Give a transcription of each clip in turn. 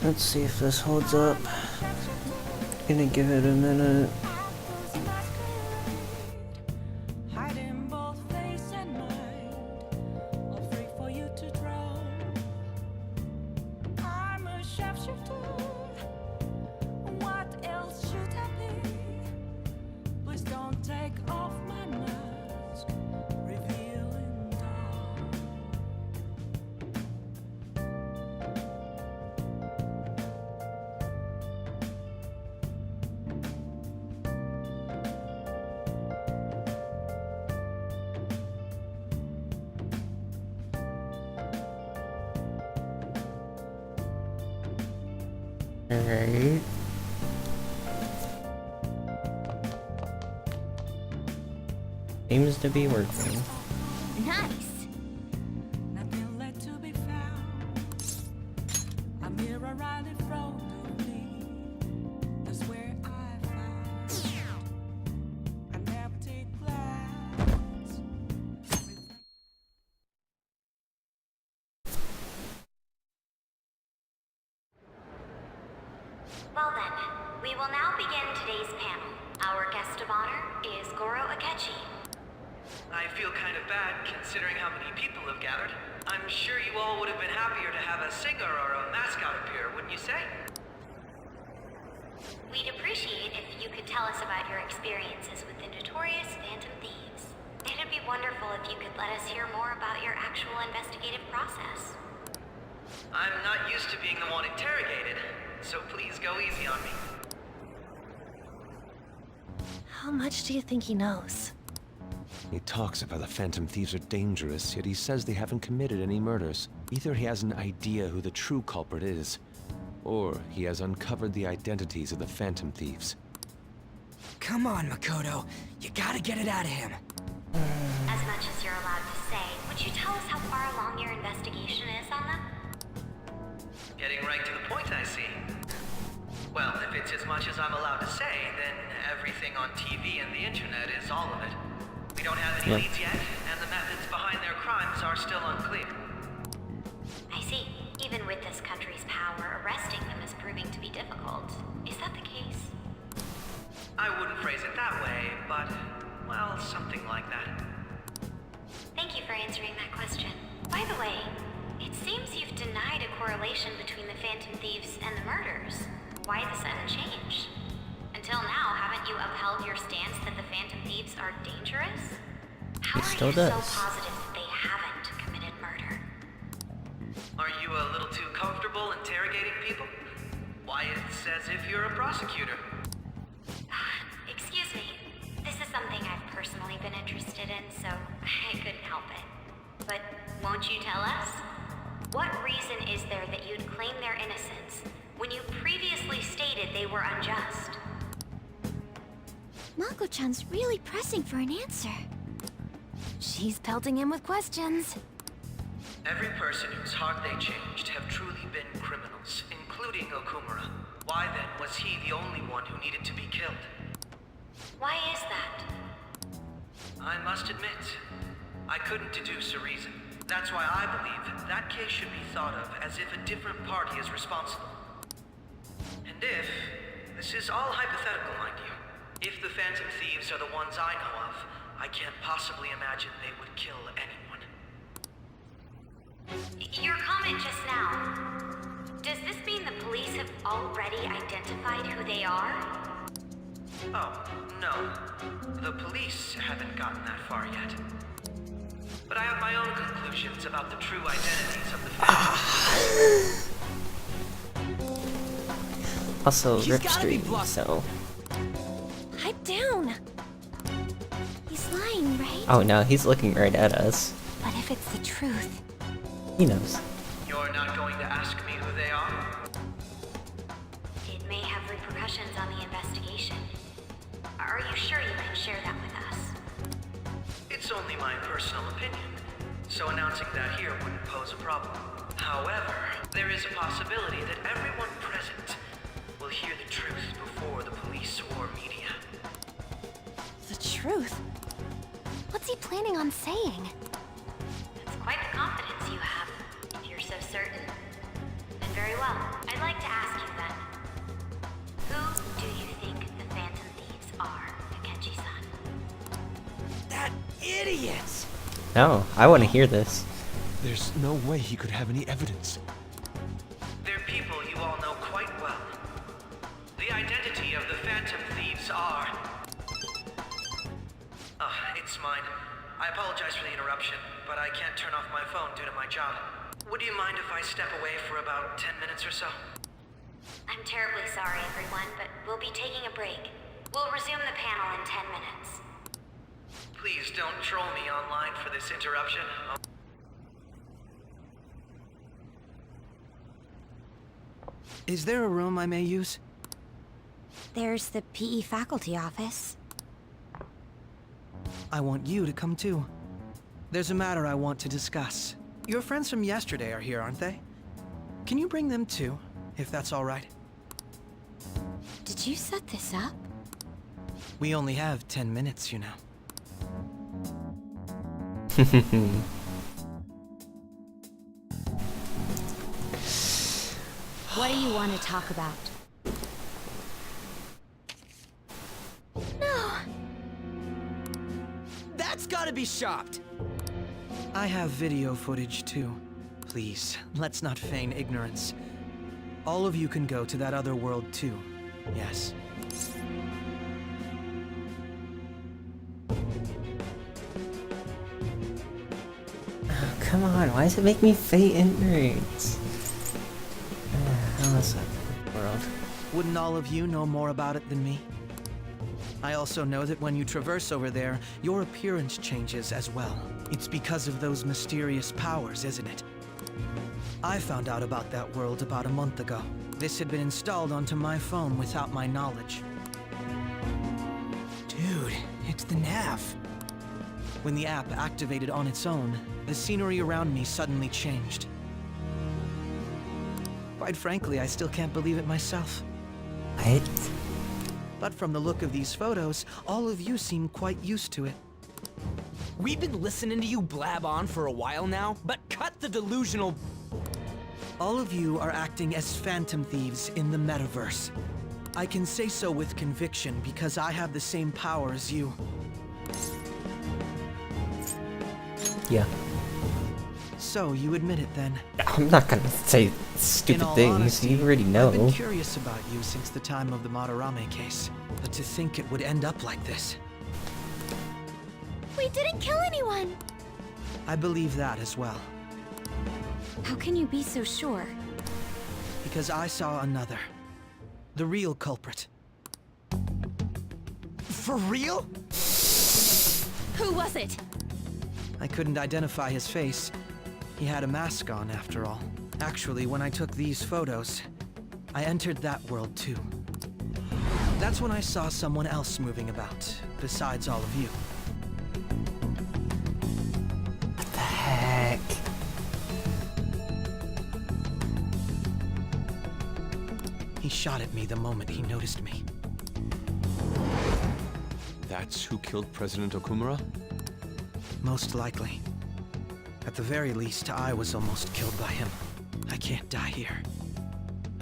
Let's see if this holds up. Gonna give it a minute. Alright. Seems to be working. Nice. Nothing left to be found. I'm here around in front of me. That's where I found. I never take glass. Well then, we will now begin today's panel. Our guest of honor is Goro Akechi. I feel kind of bad considering how many people have gathered. I'm sure you all would have been happier to have a singer or a mascot appear, wouldn't you say? We'd appreciate if you could tell us about your experiences with the notorious Phantom Thieves. It'd be wonderful if you could let us hear more about your actual investigative process. I'm not used to being the one interrogated, so please go easy on me. How much do you think he knows? He talks about the Phantom Thieves are dangerous, yet he says they haven't committed any murders. Either he has an idea who the true culprit is, or he has uncovered the identities of the Phantom Thieves. Come on, Makoto. You gotta get it out of him. As much as you're allowed to say, would you tell us how far along your investigation is on them? Getting right to the point, I see. Well, if it's as much as I'm allowed to say, then everything on TV and the internet is all of it. We don't have any leads yet, and the methods behind their crimes are still unclear. I see. Even with this country's power, arresting them is proving to be difficult. Is that the case? I wouldn't phrase it that way, but, well, something like that. Thank you for answering that question. By the way, it seems you've denied a correlation between the Phantom Thieves and the murders. Why the sudden change? Until now, haven't you upheld your stance that the Phantom Thieves are dangerous? How are you so positive that they haven't committed murder? Are you a little too comfortable interrogating people? Why, it's as if you're a prosecutor. Excuse me. This is something I've personally been interested in, so I couldn't help it. But won't you tell us? What reason is there that you'd claim their innocence when you previously stated they were unjust? Mako-chan's really pressing for an answer. She's pelting him with questions. Every person whose heart they changed have truly been criminals, including Okumura. Why then was he the only one who needed to be killed? Why is that? I must admit, I couldn't deduce a reason. That's why I believe that case should be thought of as if a different party is responsible. And if, this is all hypothetical, mind you, if the Phantom Thieves are the ones I know of, I can't possibly imagine they would kill anyone. Your comment just now, does this mean the police have already identified who they are? Oh, no. The police haven't gotten that far yet. But I have my own conclusions about the true identities of the Phantom. Also, Ripstream, so... Pipe down! He's lying, right? Oh no, he's looking right at us. But if it's the truth... He knows. You're not going to ask me who they are? It may have repercussions on the investigation. Are you sure you can share that with us? It's only my personal opinion, so announcing that here wouldn't pose a problem. However, there is a possibility that everyone present will hear the truth before the police or media. The truth? What's he planning on saying? That's quite the confidence you have, if you're so certain. Then very well. I'd like to No, I want to hear this. There's no way he could have any evidence. They're people you all know quite well. The identity of the Phantom Thieves are... it's mine. I apologize for the interruption, but I can't turn off my phone due to my job. Would you mind if I step away for about 10 minutes or so? I'm terribly sorry, everyone, but we'll be taking a break. We'll resume the panel in 10 minutes. Please don't troll me online for this interruption. Is there a room I may use? There's the PE faculty office. I want you to come too. There's a matter I want to discuss. Your friends from yesterday are here, aren't they? Can you bring them too, if that's all right? Did you set this up? We only have 10 minutes, you know. What do you want to talk about? No. That's gotta be shopped! I have video footage too. Please, let's not feign ignorance. All of you can go to that other world too. Yes. Oh, come on, why does it make me feign ignorance? How is that world? Wouldn't all of you know more about it than me? I also know that when you traverse over there, your appearance changes as well. It's because of those mysterious powers, isn't it? I found out about that world about a month ago. This had been installed onto my phone without my knowledge. Dude, it's the nav. When the app activated on its own, the scenery around me suddenly changed. Quite frankly, I still can't believe it myself. What? But from the look of these photos, all of you seem quite used to it. We've been listening to you blab on for a while now, but cut the delusional... All of you are acting as Phantom Thieves in the metaverse. I can say so with conviction because I have the same power as you. Yeah. So you admit it then. I'm not gonna say In stupid all things. honesty, You already know. I've been curious about you since the time of the Madarame case. But to think it would end up like this. We didn't kill anyone! I believe that as well. How can you be so sure? Because I saw another. The real culprit. For real? Who was it? I couldn't identify his face. He had a mask on, after all. Actually, when I took these photos, I entered that world too. That's when I saw someone else moving about, besides all of you. What the heck? He shot at me the moment he noticed me. That's who killed President Okumura? Most likely. At the very least, I was almost killed by him. I can't die here.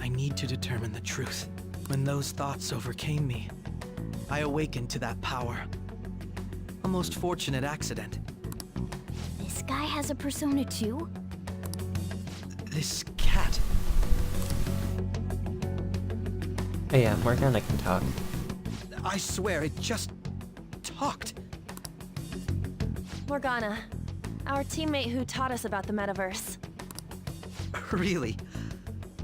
I need to determine the truth. When those thoughts overcame me, I awakened to that power. A most fortunate accident. This guy has a persona too? This cat. Oh yeah, Morgana can talk. I swear, it just talked. Morgana, our teammate who taught us about the metaverse. Really?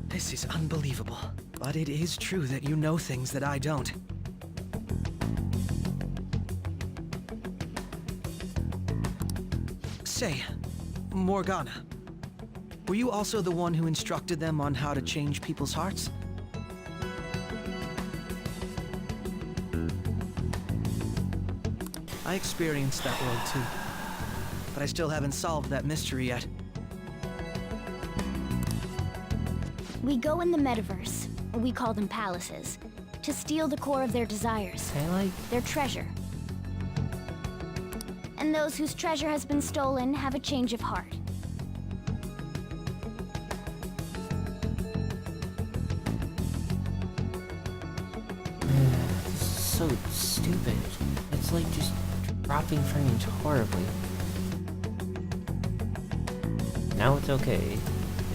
This is unbelievable. But it is true that you know things that I don't. Say, Morgana, were you also the one who instructed them on how to change people's hearts? I experienced that world too, but I still haven't solved that mystery yet. We go in the metaverse, we call them palaces, to steal the core of their desires, I like. their treasure. And those whose treasure has been stolen have a change of heart. This is so stupid. It's like just dropping frames horribly. Now it's okay.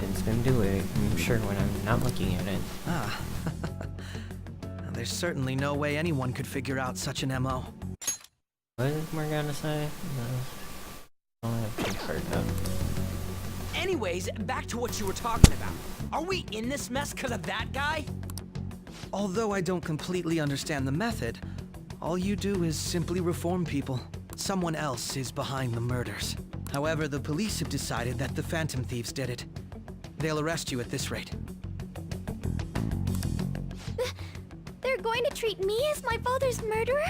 It's gonna do it, I'm sure, when I'm not looking at it. Ah. There's certainly no way anyone could figure out such an MO. What did Morgana say? No. I have to heard that. Anyways, back to what you were talking about. Are we in this mess because of that guy? Although I don't completely understand the method, all you do is simply reform people. Someone else is behind the murders. However, the police have decided that the Phantom Thieves did it. They'll arrest you at this rate. They're going to treat me as my father's murderer?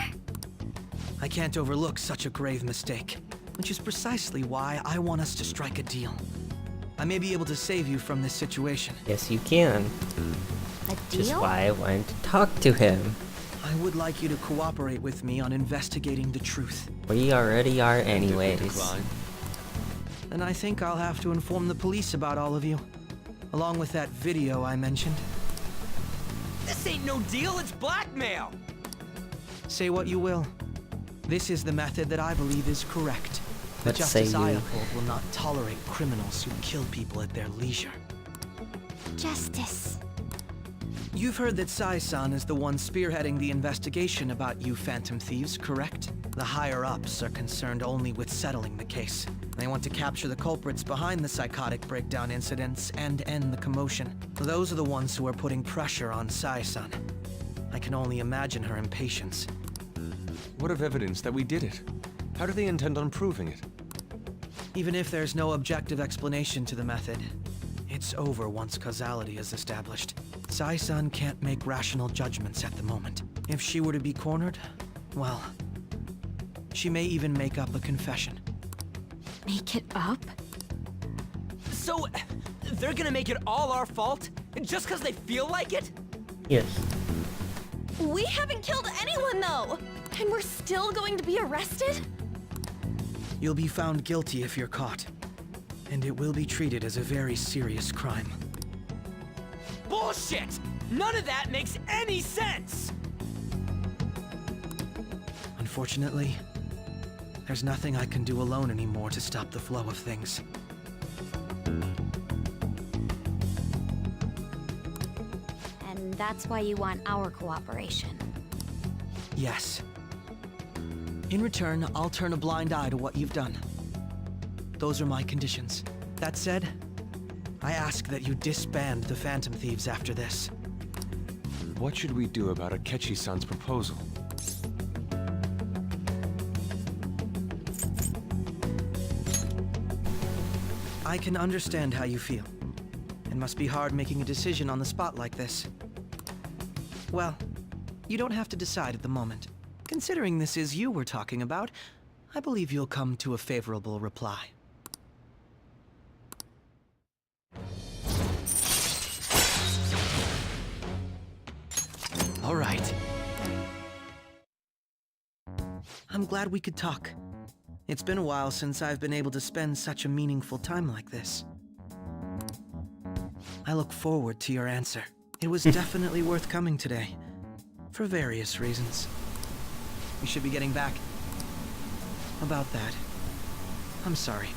I can't overlook such a grave mistake, which is precisely why I want us to strike a deal. I may be able to save you from this situation. Yes, you can. A Which is deal? why I wanted to talk to him. I would like you to cooperate with me on investigating the truth. We already are anyways. Decline. And I think I'll have to inform the police about all of you, along with that video I mentioned. This ain't no deal, it's blackmail! Say what you will. This is the method that I believe is correct. The Let's say justice I you. uphold will not tolerate criminals who kill people at their leisure. Justice. You've heard that Sai-san is the one spearheading the investigation about you Phantom Thieves, correct? The higher-ups are concerned only with settling the case. They want to capture the culprits behind the psychotic breakdown incidents and end the commotion. Those are the ones who are putting pressure on Sai-san. I can only imagine her impatience. What of evidence that we did it? How do they intend on proving it? Even if there's no objective explanation to the method, it's over once causality is established. Sai-san can't make rational judgments at the moment. If she were to be cornered, well, she may even make up a confession. Make it up? So, they're gonna make it all our fault? Just because they feel like it? Yes. We haven't killed anyone, though! And we're still going to be arrested? You'll be found guilty if you're caught, and it will be treated as a very serious crime. Bullshit! None of that makes any sense! Unfortunately, there's nothing I can do alone anymore to stop the flow of things. And that's why you want our cooperation. Yes. In return, I'll turn a blind eye to what you've done. Those are my conditions. That said, I ask that you disband the Phantom Thieves after this. What should we do about Akechi-san's proposal? I can understand how you feel. It must be hard making a decision on the spot like this. Well, you don't have to decide at the moment. Considering this is you we're talking about, I believe you'll come to a favorable reply. All right. I'm glad we could talk. It's been a while since I've been able to spend such a meaningful time like this. I look forward to your answer. It was definitely worth coming today, for various reasons. We should be getting back. About that, I'm sorry.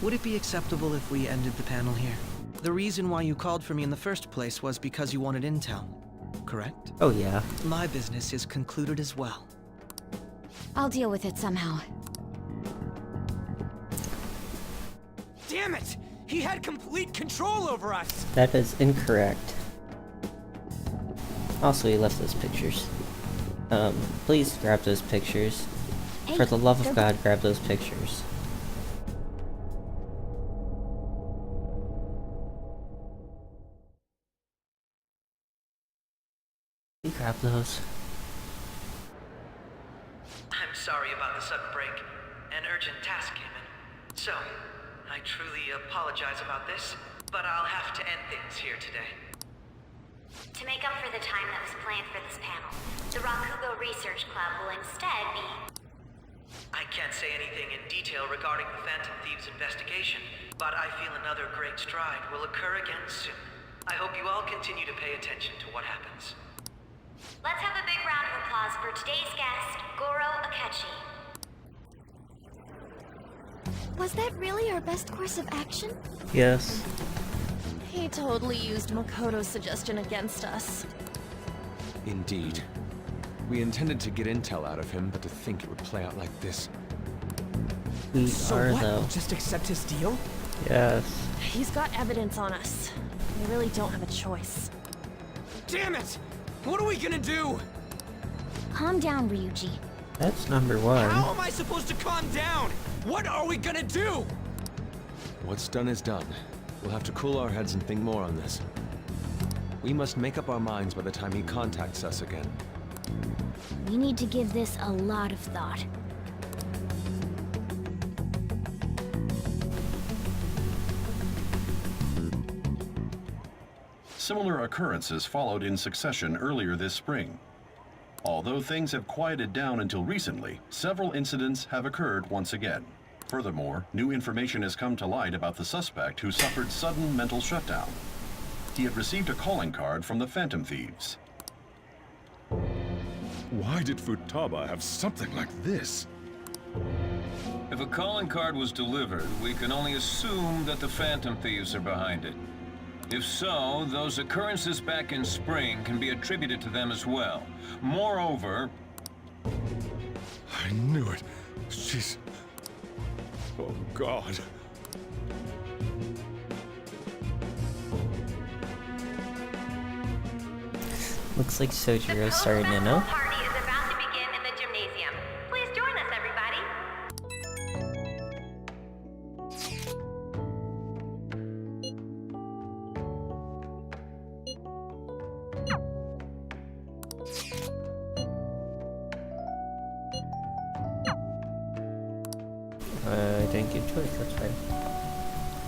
Would it be acceptable if we ended the panel here? The reason why you called for me in the first place was because you wanted intel, correct? Oh yeah. My business is concluded as well. I'll deal with it somehow. Damn it! He had complete control over us! That is incorrect. Also, he left those pictures. Please grab those pictures. Hey, For the love of they're- God, grab those pictures. You grab those. I'm sorry about the sudden break. An urgent task came in. So, I truly apologize about this, but I'll have to end things here today. To make up for the time that was planned for this panel, the Rakugo Research Club will instead be... I can't say anything in detail regarding the Phantom Thieves investigation, but I feel another great stride will occur again soon. I hope you all continue to pay attention to what happens. Let's have a big round of applause for today's guest, Goro Akechi. Was that really our best course of action? Yes. He totally used Makoto's suggestion against us. Indeed. We intended to get intel out of him, but to think it would play out like this. We So are what? though. Just accept his deal? Yes. He's got evidence on us. We really don't have a choice. Damn it! What are we gonna do? Calm down, Ryuji. That's number one. How am I supposed to calm down? What are we gonna do? What's done is done. We'll have to cool our heads and think more on this. We must make up our minds by the time he contacts us again. We need to give this a lot of thought. Similar occurrences followed in succession earlier this spring. Although things have quieted down until recently, several incidents have occurred once again. Furthermore, new information has come to light about the suspect who suffered sudden mental shutdown. He had received a calling card from the Phantom Thieves. Why did Futaba have something like this? If a calling card was delivered, we can only assume that the Phantom Thieves are behind it. If so, those occurrences back in spring can be attributed to them as well. Moreover... I knew it. She's... Oh, God. Looks like Sojiro's starting to know. The party is about to begin in the gymnasium. Please join us, everybody. I didn't give choice, that's fine.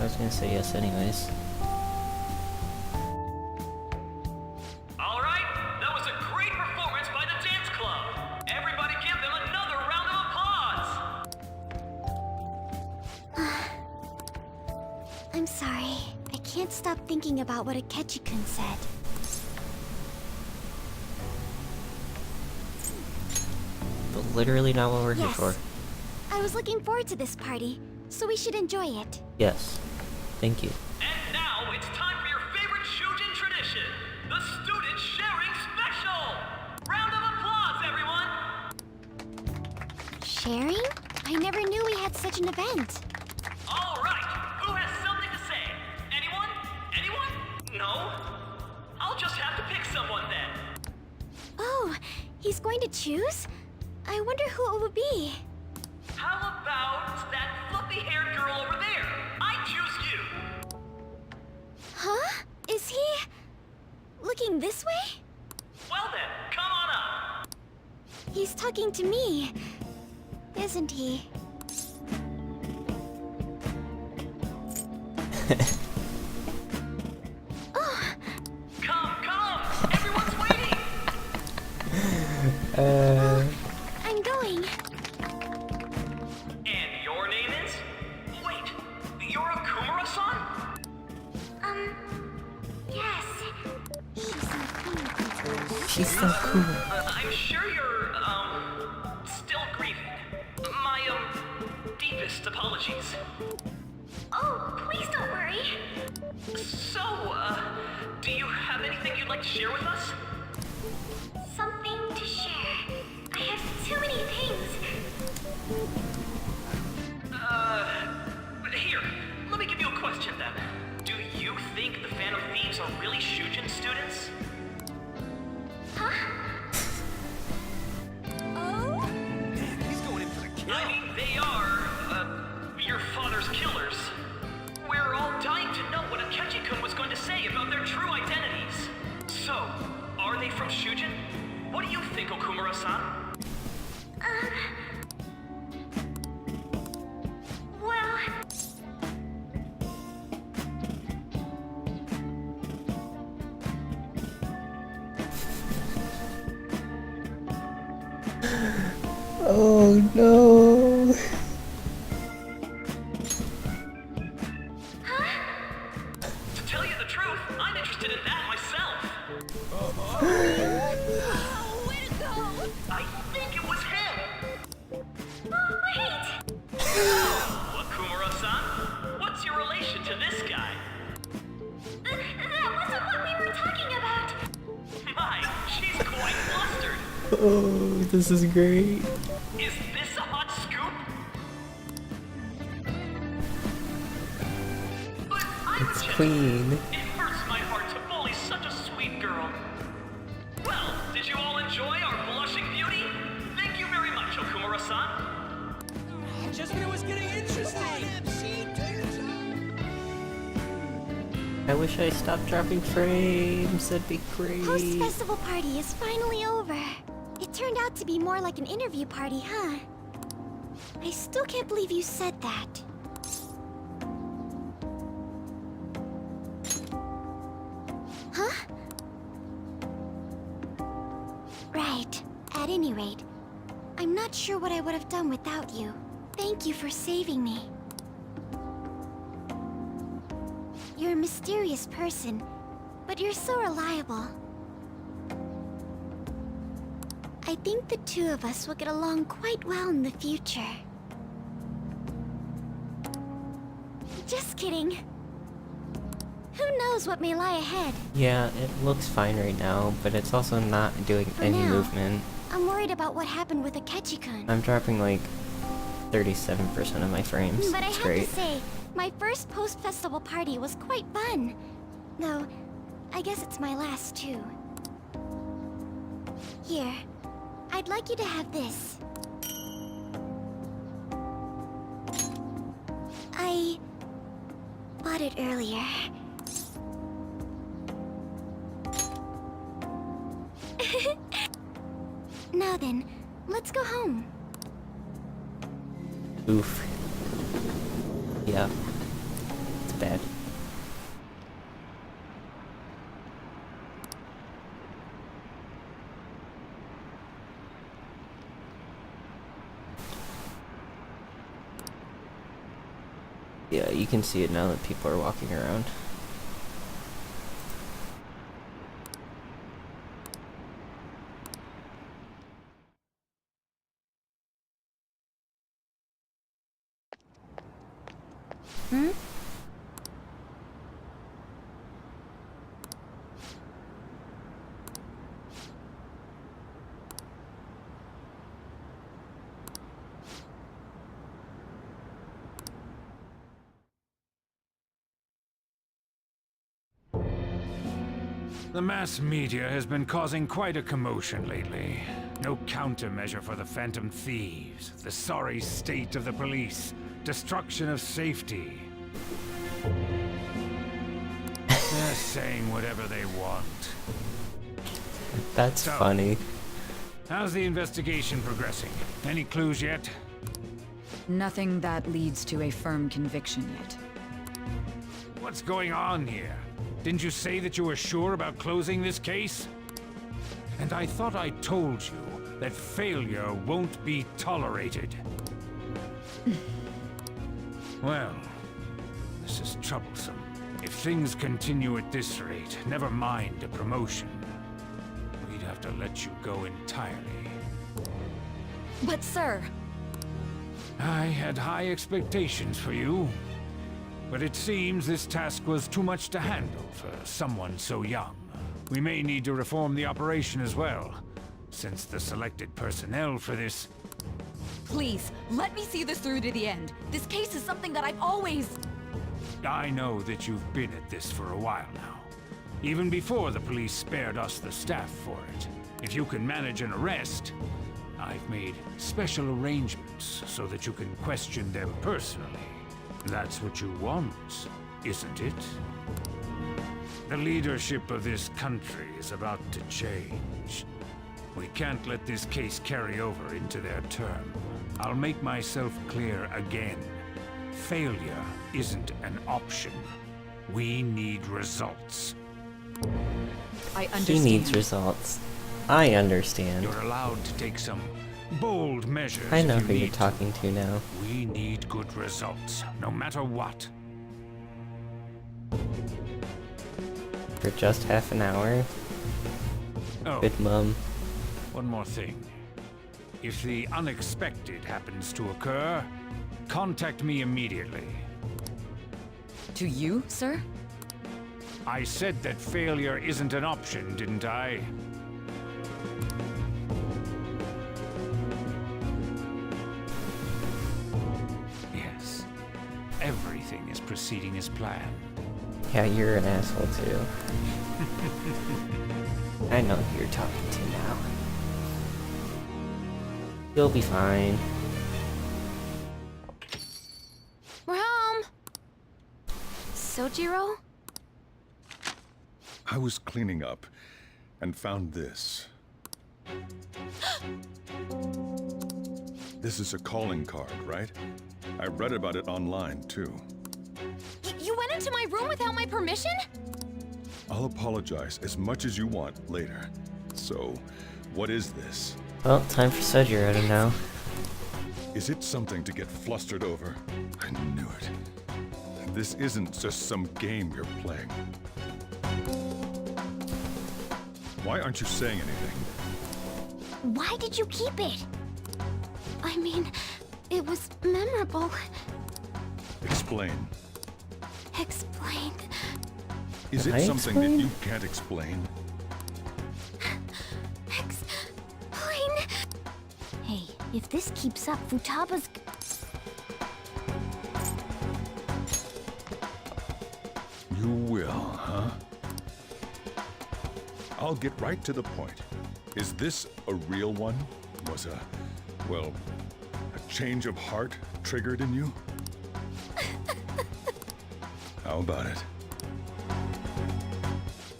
I was gonna say yes anyways. All right, that was a great performance by the dance club. Everybody give them another round of applause. I'm sorry. I can't stop thinking about what Akechi-kun said. But literally not what we're here Yes. for. I was looking forward to this party, so we should enjoy it. Yes. Thank you. And now it's time for your favorite Shujin tradition, the Student Sharing Special. Round of applause, everyone. Sharing? I never knew we had such an event. All right, who has something to say? Anyone? Anyone? No? I'll just have to pick someone then. Oh, he's going to choose? I wonder who it would be. How about that fluffy-haired girl over there? I choose you. Huh? Is he... looking this way? Well then, come on up. He's talking to me, isn't he? Oh, Come, everyone's waiting. I'm going. And your name is? Wait, you're a Kumura-san? Yes. She's so cool. I'm sure you're, still grieving. My, deepest apologies. Oh, please don't worry. So, do you have anything you'd like to share with us? Something to share. I have too many things. Here, let me give you a question then. Do you think the Phantom Thieves are really Shujin students? Huh? Oh? Man, he's going in for the kill. I mean, they are, your father's killers. We're all dying to know what Akechi-kun was going to say about their true identities. So, are they from Shujin? What do you think, Okumura-san? Well... Oh no. To tell you the truth, I'm interested in that myself. Oh, way to go! I think it was him. Oh, wait! Okumura to this guy? That wasn't what we were talking about. My, she's quite flustered. Oh, this is great. Is this a hot scoop? But I'm It's just... Queen. It hurts my heart to bully such a sweet girl. Well, did you all enjoy our blushing beauty? Thank you very much, Okumura-san. Just when it was getting interesting! I wish I stopped dropping frames. That'd be great. Post-festival party is finally over. It turned out to be more like an interview party, huh? I still can't believe you said that. Huh? Right. At any rate, I'm not sure what I would have done without you. Thank you for saving me. You're a mysterious person, but you're so reliable. I think the two of us will get along quite well in the future. Just kidding. Who knows what may lie ahead? Yeah, it looks fine right now, but it's also not doing For any now, movement. I'm worried about what happened with Akechi-kun. I'm dropping like 37% of my frames. But I It's have great. to say, my first post-festival party was quite fun. Though, I guess it's my last too. Here, I'd like you to have this. I bought it earlier. Now then, let's go home. Oof. Yeah. It's bad. Yeah, you can see it now that people are walking around. Hmm? The mass media has been causing quite a commotion lately. No countermeasure for the Phantom Thieves, the sorry state of the police, destruction of safety. They're saying whatever they want. That's So, funny. How's the investigation progressing? Any clues yet? Nothing that leads to a firm conviction yet. What's going on here? Didn't you say that you were sure about closing this case? And I thought I told you that failure won't be tolerated. Well, this is troublesome. If things continue at this rate, never mind a promotion. We'd have to let you go entirely. But sir... I had high expectations for you. But it seems this task was too much to handle for someone so young. We may need to reform the operation as well, since the selected personnel for this... Please, let me see this through to the end. This case is something that I've always... I know that you've been at this for a while now. Even before the police spared us the staff for it. If you can manage an arrest, I've made special arrangements so that you can question them personally. That's what you want, isn't it? The leadership of this country is about to change. We can't let this case carry over into their term. I'll make myself clear again. Failure isn't an option. We need results. I understand. He needs results. I understand. You're allowed to take some bold measures. I know if who you you're need talking to now. We need good results, no matter what. For just half an hour. Oh, Good mom. one more thing. If the unexpected happens to occur, contact me immediately. To you, sir? I said that failure isn't an option, didn't I? Yes. Everything is proceeding as planned. Yeah, you're an asshole too. I know who you're talking to now. You'll be fine. We're home. Sojiro? I was cleaning up and found this. This is a calling card, right? I read about it online, too. You went into my room without my permission? I'll apologize as much as you want later. So, what is this? Well, time for Sojiro to know. Is it something to get flustered over? I knew it. This isn't just some game you're playing. Why aren't you saying anything? Why did you keep it? I mean, it was memorable. Explain. Explain. Is it something that you can't explain? Explain. Hey, if this keeps up, Futaba's... You will, huh? I'll get right to the point. Is this a real one? Was well, a change of heart triggered in you? How about it?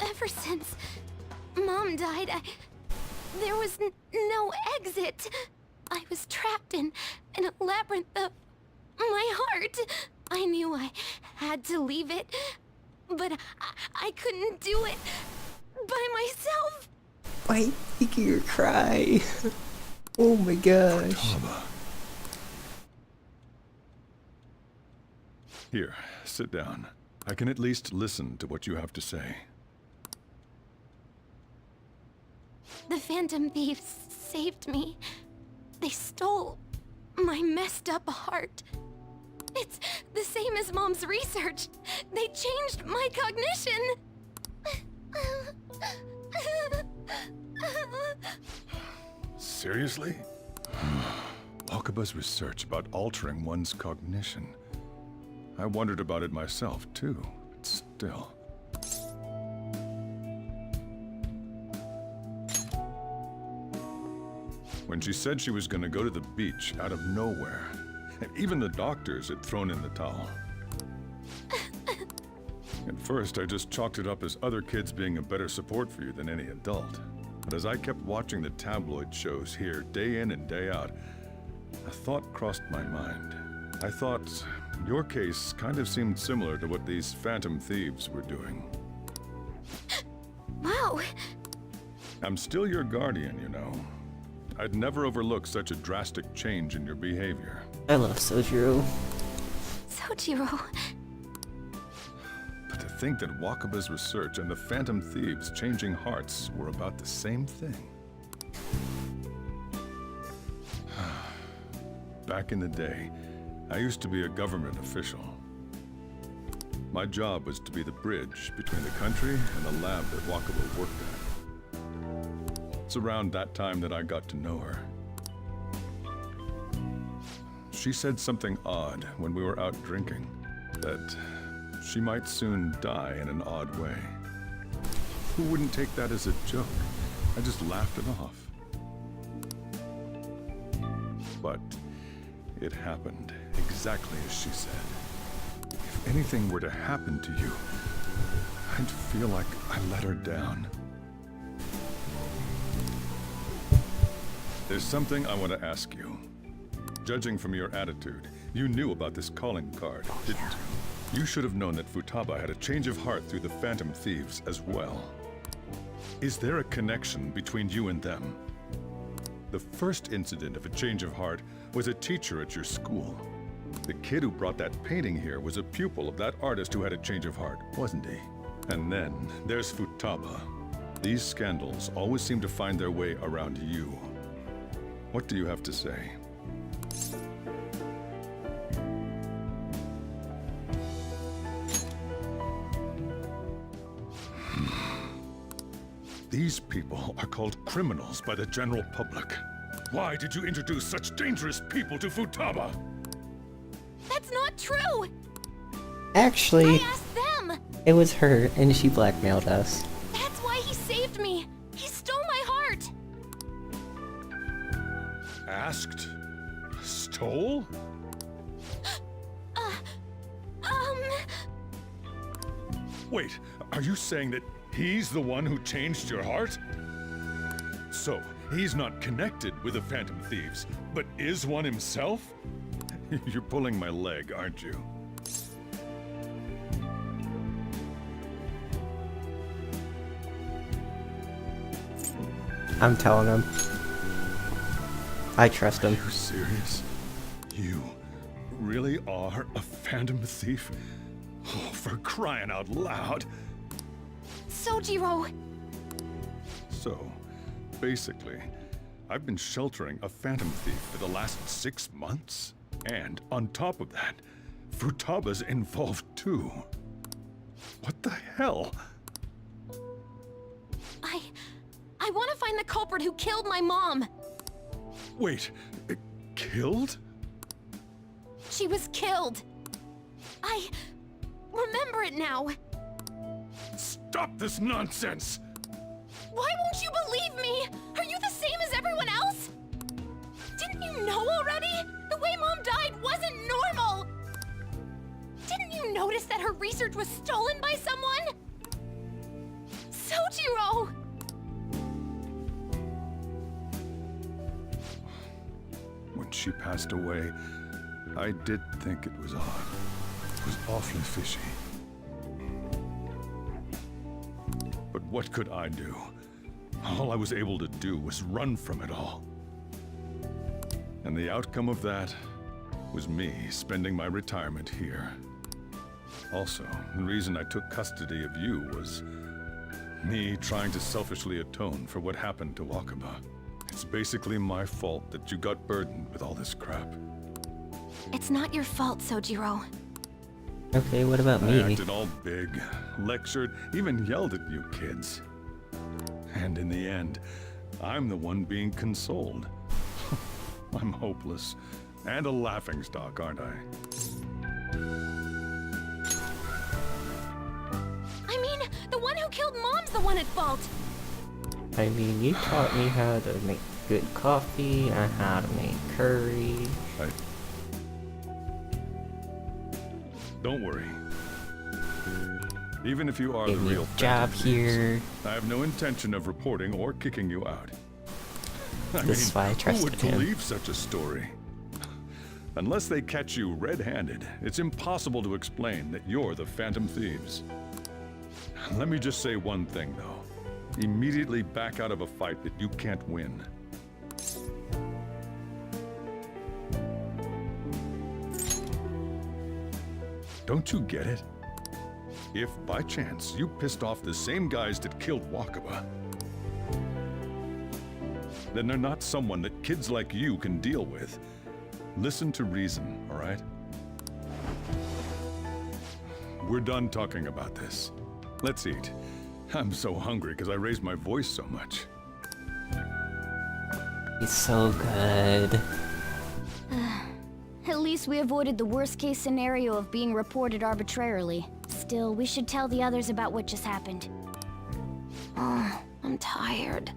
Ever since Mom died, there was no exit. I was trapped in a labyrinth of my heart. I knew I had to leave it, but I couldn't do it by myself. Why making her cry? Oh my gosh. Futaba. Here, sit down. I can at least listen to what you have to say. The Phantom Thieves saved me. They stole my messed up heart. It's the same as Mom's research. They changed my cognition. Seriously? Wakaba's research about altering one's cognition. I wondered about it myself, too, but still. When she said she was going to go to the beach out of nowhere, and even the doctors had thrown in the towel. At first, I just chalked it up as other kids being a better support for you than any adult. But as I kept watching the tabloid shows here, day in and day out, a thought crossed my mind. I thought your case kind of seemed similar to what these Phantom Thieves were doing. Wow. I'm still your guardian, you know. I'd never overlook such a drastic change in your behavior. I love Sojiro. Sojiro. But to think that Wakaba's research and the Phantom Thieves changing hearts were about the same thing. Back in the day, I used to be a government official. My job was to be the bridge between the country and the lab that Wakaba worked at. It's around that time that I got to know her. She said something odd when we were out drinking, that she might soon die in an odd way. Who wouldn't take that as a joke? I just laughed it off. But it happened exactly as she said. If anything were to happen to you, I'd feel like I let her down. There's something I want to ask you. Judging from your attitude, you knew about this calling card, didn't you? You should have known that Futaba had a change of heart through the Phantom Thieves as well. Is there a connection between you and them? The first incident of a change of heart was a teacher at your school. The kid who brought that painting here was a pupil of that artist who had a change of heart, wasn't he? And then there's Futaba. These scandals always seem to find their way around you. What do you have to say? These people are called criminals by the general public. Why did you introduce such dangerous people to Futaba? That's not true! Actually, I asked them! it was her, and she blackmailed us. That's why he saved me! He stole my heart! Asked? Stole? Wait, are you saying that he's the one who changed your heart? So, he's not connected with the Phantom Thieves, but is one himself? You're pulling my leg, aren't you? I'm telling him. I trust him. Are you serious? You really are a Phantom Thief? Oh, for crying out loud! Sojiro! So, basically, I've been sheltering a Phantom Thief for the last 6 months. And on top of that, Futaba's involved too. What the hell? I want to find the culprit who killed my mom! Wait, killed? She was killed! I remember it now! Stop this nonsense! Why won't you believe me? Are you the same as everyone else? Didn't you know already? The way Mom died wasn't normal! Didn't you notice that her research was stolen by someone? Sojiro! When she passed away, I did think it was odd. It was awfully fishy. But what could I do? All I was able to do was run from it all. And the outcome of that was me spending my retirement here. Also, the reason I took custody of you was me trying to selfishly atone for what happened to Wakaba. It's basically my fault that you got burdened with all this crap. It's not your fault, Sojiro. Okay, what about me? I acted all big, lectured, even yelled at you kids. And in the end, I'm the one being consoled. I'm hopeless. And a laughingstock, aren't I? I mean, the one who killed Mom's the one at fault! I mean, you taught me how to make good coffee and how to make curry. Don't worry. Even if you are the Gave me real a job Phantom here. Thieves, I have no intention of reporting or kicking you out. This is why I who trusted would him. believe such a story? Unless they catch you red-handed, it's impossible to explain that you're the Phantom Thieves. Let me just say one thing, though. Immediately back out of a fight that you can't win. Don't you get it? If, by chance, you pissed off the same guys that killed Wakaba, then they're not someone that kids like you can deal with. Listen to reason, all right? We're done talking about this. Let's eat. I'm so hungry because I raised my voice so much. He's so good. At least we avoided the worst-case scenario of being reported arbitrarily. Still, we should tell the others about what just happened. Oh, I'm tired.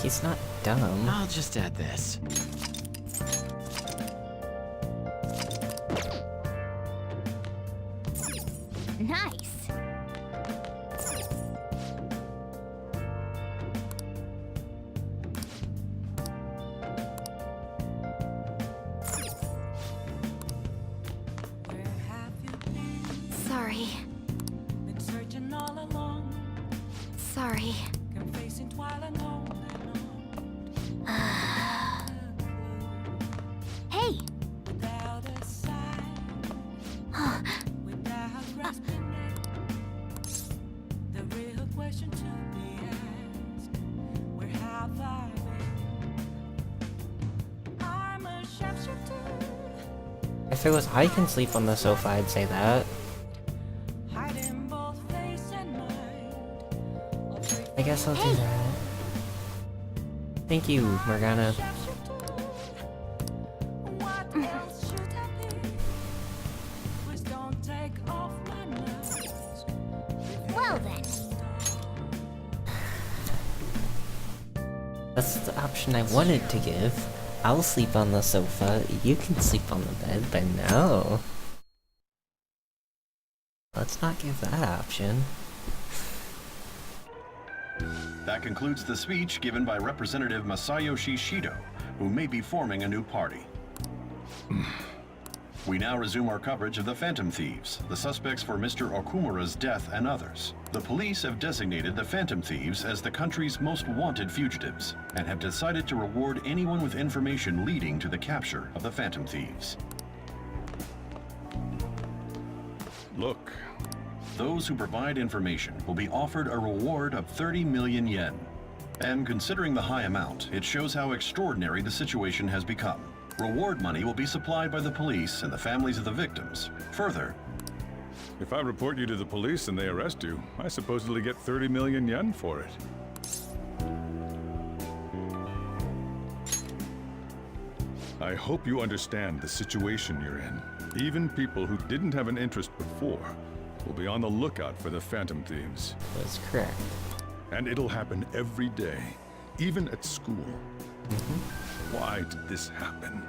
He's not dumb. I'll just add this. Nice. Sorry. Been searching all along, Sorry. confessing while alone. Hey! Without a sign, without grasping it. The real question to be asked, where have I been? I'm a sharpshooter, If it was I can sleep on the sofa, I'd say that. hiding both face and mind. I guess I'll do that. Thank you, Morgana. What else should I be? Please don't take off my mask. Well then. That's the option I wanted to give. I'll sleep on the sofa, you can sleep on the bed, but no. Let's not give that option. That concludes the speech given by Representative Masayoshi Shido, who may be forming a new party. We now resume our coverage of the Phantom Thieves, the suspects for Mr. Okumura's death and others. The police have designated the Phantom Thieves as the country's most wanted fugitives, and have decided to reward anyone with information leading to the capture of the Phantom Thieves. Look. Those who provide information will be offered a reward of 30 million yen. And considering the high amount, it shows how extraordinary the situation has become. Reward money will be supplied by the police and the families of the victims. Further, If I report you to the police and they arrest you, I supposedly get 30 million yen for it. I hope you understand the situation you're in. Even people who didn't have an interest before will be on the lookout for the Phantom Thieves. That's correct. And it'll happen every day, even at school. Why did this happen?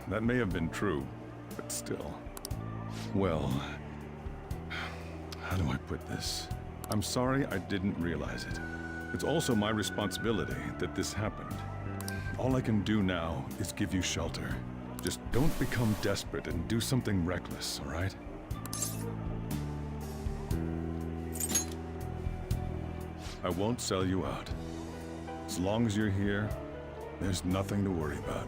That may have been true, but still. Well, how do I put this? I'm sorry I didn't realize it. It's also my responsibility that this happened. All I can do now is give you shelter. Just don't become desperate and do something reckless, all right? I won't sell you out. As long as you're here, there's nothing to worry about.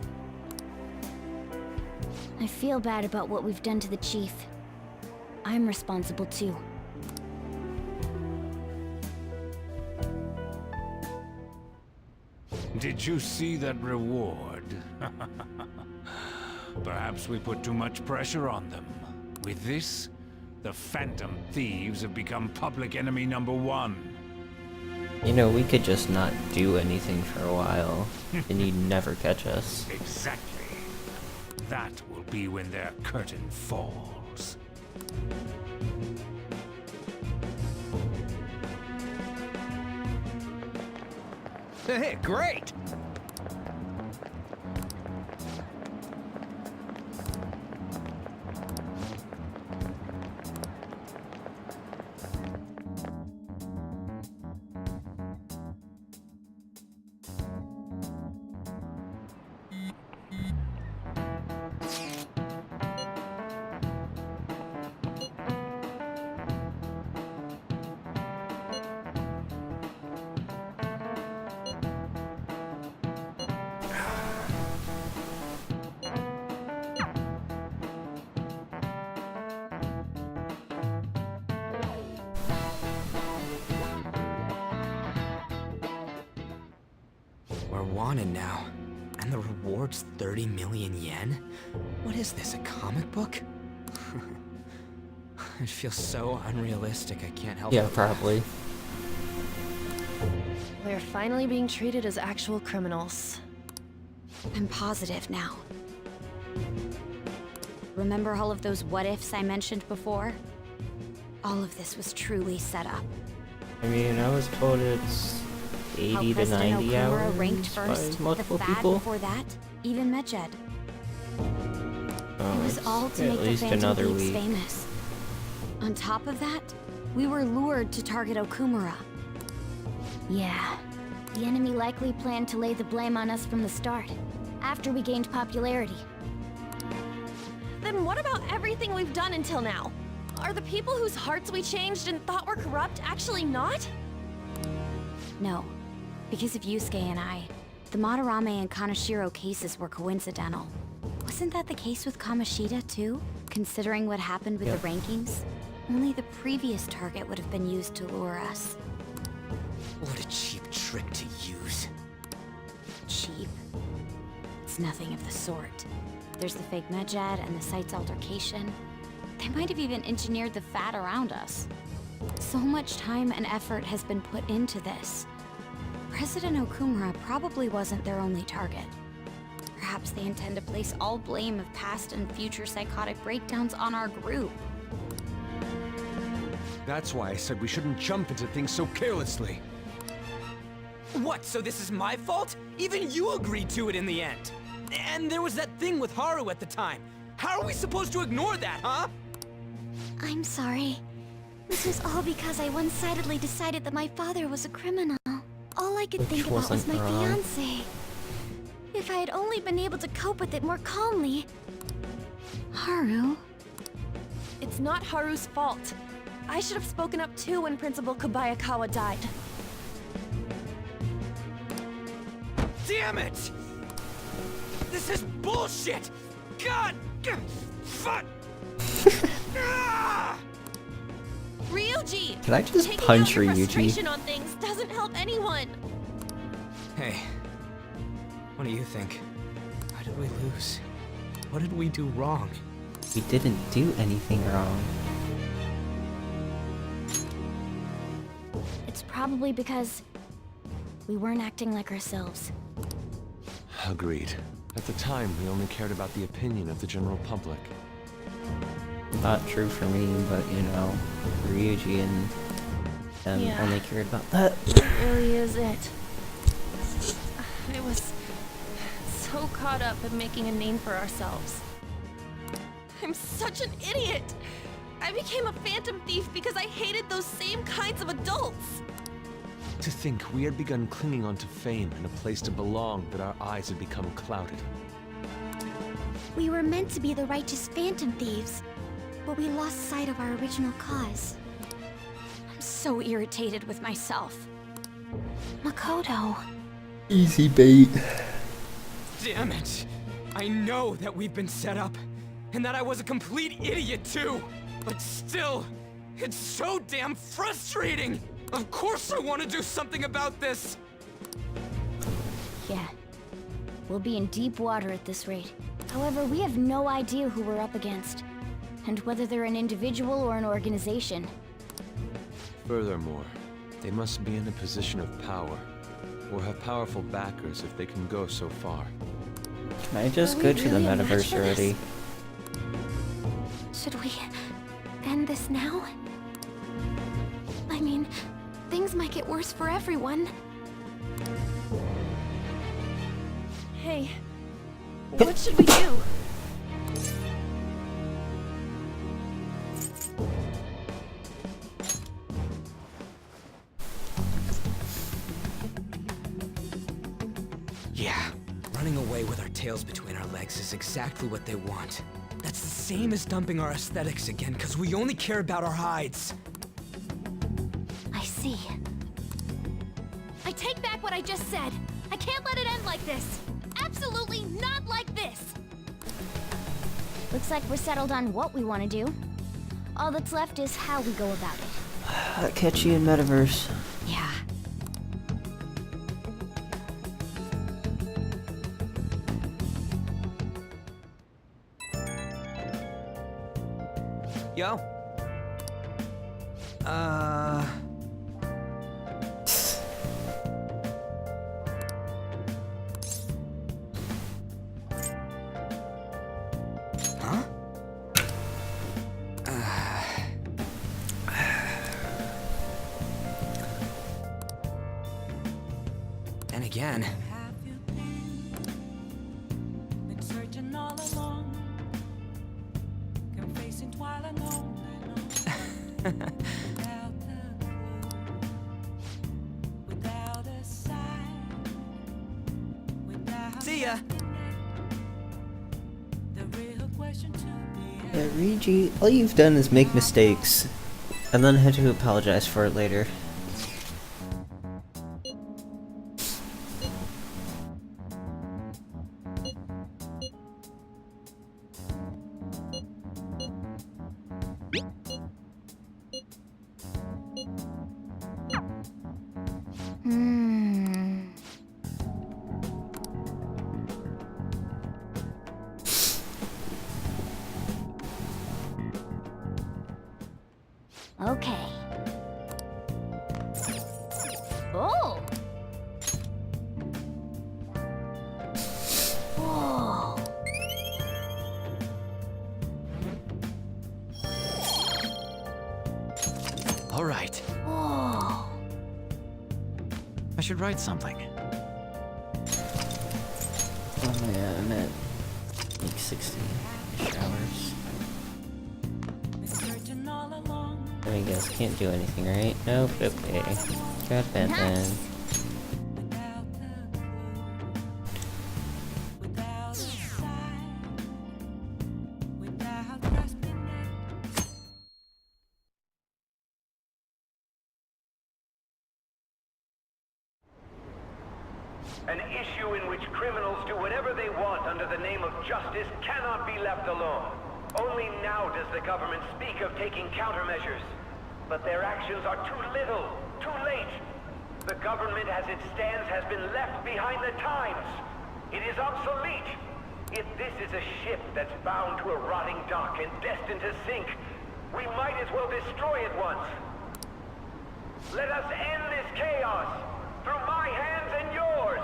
I feel bad about what we've done to the chief. I'm responsible too. Did you see that reward? Perhaps we put too much pressure on them. With this, the Phantom Thieves have become public enemy #1. You know, we could just not do anything for a while, and you'd never catch us. Exactly. That will be when their curtain falls. Hey, great! We're wanted now. And the reward's 30 million yen? What is this, a comic book? It feels so unrealistic, I can't help Yeah, but probably. We're finally being treated as actual criminals. I'm positive now. Remember all of those what-ifs I mentioned before? All of this was truly set up. I mean, I was told it's 80 How to President 90 Okumura hours ranked by first, multiple the Fad people. before that, even Medjed. Oh, It was it's all to at make the least Phantom another Thieves week. famous. On top of that, we were lured to target Okumura. Yeah, the enemy likely planned to lay the blame on us from the start, after we gained popularity. Then what about everything we've done until now? Are the people whose hearts we changed and thought were corrupt actually not? No, because of Yusuke and I, the Madarame and Kaneshiro cases were coincidental. Wasn't that the case with Kamoshida too? Considering what happened with the rankings? Only the previous target would have been used to lure us. What a cheap trick to use. Cheap? It's nothing of the sort. There's the fake Medjed and the site's altercation. They might have even engineered the Fad around us. So much time and effort has been put into this. President Okumura probably wasn't their only target. Perhaps they intend to place all blame of past and future psychotic breakdowns on our group. That's why I said we shouldn't jump into things so carelessly. What, so this is my fault? Even you agreed to it in the end. And there was that thing with Haru at the time. How are we supposed to ignore that, huh? I'm sorry. This was all because I one-sidedly decided that my father was a criminal. All I could think about was my fiancé. If I had only been able to cope with it more calmly. Haru? It's not Haru's fault. I should have spoken up too when Principal Kobayakawa died. Damn it! This is bullshit! God! Fuck! Ryuji! Can I just Taking punch out your Ryuji? frustration on things doesn't help anyone. Hey, what do you think? How did we lose? What did we do wrong? We didn't do anything wrong. It's probably because we weren't acting like ourselves. Agreed. At the time, we only cared about the opinion of the general public. Not true for me, but you know, Ryuji and them Yeah. only cared about that. It really is it. I was so caught up in making a name for ourselves. I'm such an idiot! I became a phantom thief because I hated those same kinds of adults! To think we had begun clinging onto fame and a place to belong, that our eyes had become clouded. We were meant to be the righteous phantom thieves, but we lost sight of our original cause. I'm so irritated with myself. Makoto. Easy bait. Damn it! I know that we've been set up, and that I was a complete idiot too! But still, it's so damn frustrating! Of course I want to do something about this! Yeah. We'll be in deep water at this rate. However, we have no idea who we're up against, and whether they're an individual or an organization. Furthermore, they must be in a position of power, or have powerful backers if they can go so far. Can I just Are go we to the really a match metaverse for this? already? Should we end this now? I mean, things might get worse for everyone. Hey, what should we do? Yeah, running away with our tails between our legs is exactly what they want. That's the same as dumping our aesthetics again, because we only care about our hides. I see. I take back what I just said. I can't let it end like this. Absolutely not like this. Looks like we're settled on what we want to do. All that's left is how we go about it. I'll catch you in metaverse. Yeah. Yo? Huh? again. Been searching all along, confessing twilight lonely, without a clue, without a sign, without. See ya. The real question to be Yeah, Rigi, all you've done is make mistakes, and then had to apologize for it later. Okay. Oh! Whoa! All right. Whoa! I should write something. Oh yeah, I'm at like 60 hours. searching all along. I guess can't do anything, right? Nope, okay. Got that then. Without a sign, without grasping it. An issue in which criminals do whatever they want under the name of justice cannot be left alone. Only now does the government speak of taking countermeasures. But their actions are too little, too late. The government as it stands has been left behind the times. It is obsolete. If this is a ship that's bound to a rotting dock and destined to sink, we might as well destroy it once. Let us end this chaos through my hands and yours.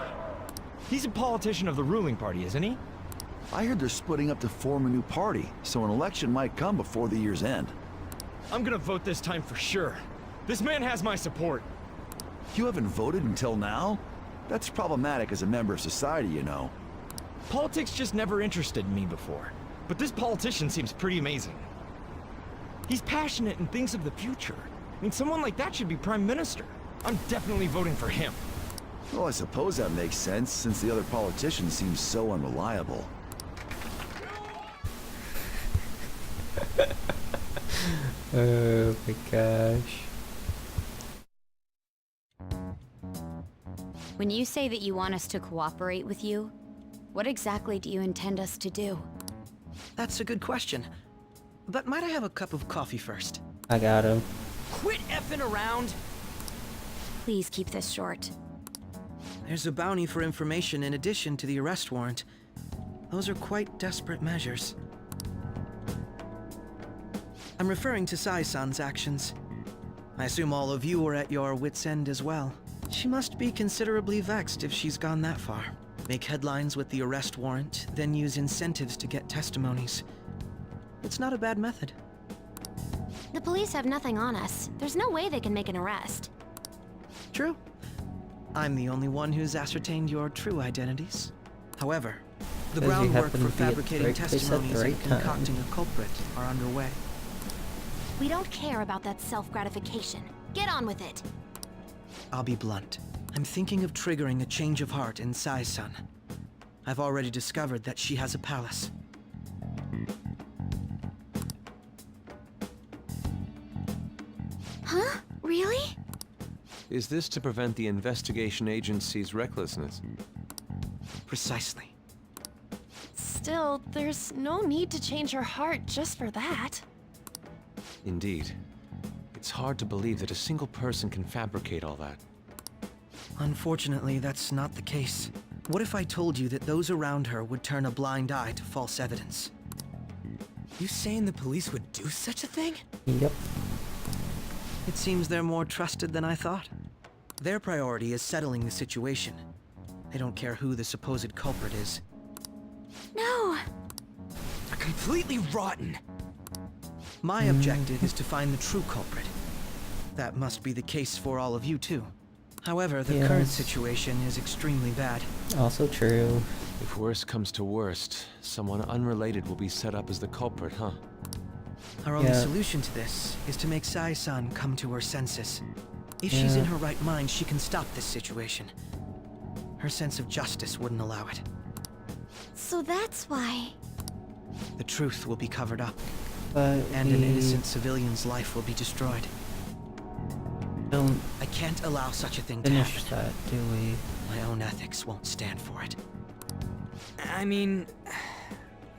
He's a politician of the ruling party, isn't he? I heard they're splitting up to form a new party, so an election might come before the year's end. I'm gonna vote this time for sure. This man has my support. You haven't voted until now? That's problematic as a member of society, you know. Politics just never interested me before. But this politician seems pretty amazing. He's passionate and thinks of the future. I mean, someone like that should be prime minister. I'm definitely voting for him. Well, I suppose that makes sense, since the other politician seems so unreliable. Oh my gosh. When you say that you want us to cooperate with you, what exactly do you intend us to do? That's a good question. But might I have a cup of coffee first? I got him. Quit effing around! Please keep this short. There's a bounty for information in addition to the arrest warrant. Those are quite desperate measures. I'm referring to Sai-san's actions. I assume all of you are at your wits' end as well. She must be considerably vexed if she's gone that far. Make headlines with the arrest warrant, then use incentives to get testimonies. It's not a bad method. The police have nothing on us. There's no way they can make an arrest. True. I'm the only one who's ascertained your true identities. However, the Because you groundwork happen for to be at the fabricating right place at the testimonies right and time. concocting a culprit are underway. We don't care about that self-gratification. Get on with it. I'll be blunt. I'm thinking of triggering a change of heart in Sai-san. I've already discovered that she has a palace. Huh? Really? Is this to prevent the investigation agency's recklessness? Precisely. Still, there's no need to change her heart just for that. Indeed. It's hard to believe that a single person can fabricate all that. Unfortunately, that's not the case. What if I told you that those around her would turn a blind eye to false evidence? You saying the police would do such a thing? Yep. It seems they're more trusted than I thought. Their priority is settling the situation. They don't care who the supposed culprit is. No! They're completely rotten. My objective is to find the true culprit. That must be the case for all of you too. However, the current situation is extremely bad. Also true. If worst comes to worst, someone unrelated will be set up as the culprit, huh? Our only solution to this is to make Sai-san come to her senses. If she's in her right mind, she can stop this situation. Her sense of justice wouldn't allow it. So that's why. The truth will be covered up. But and an innocent civilian's life will be destroyed. I can't allow such a thing to happen. Finish that, do we? My own ethics won't stand for it. I mean,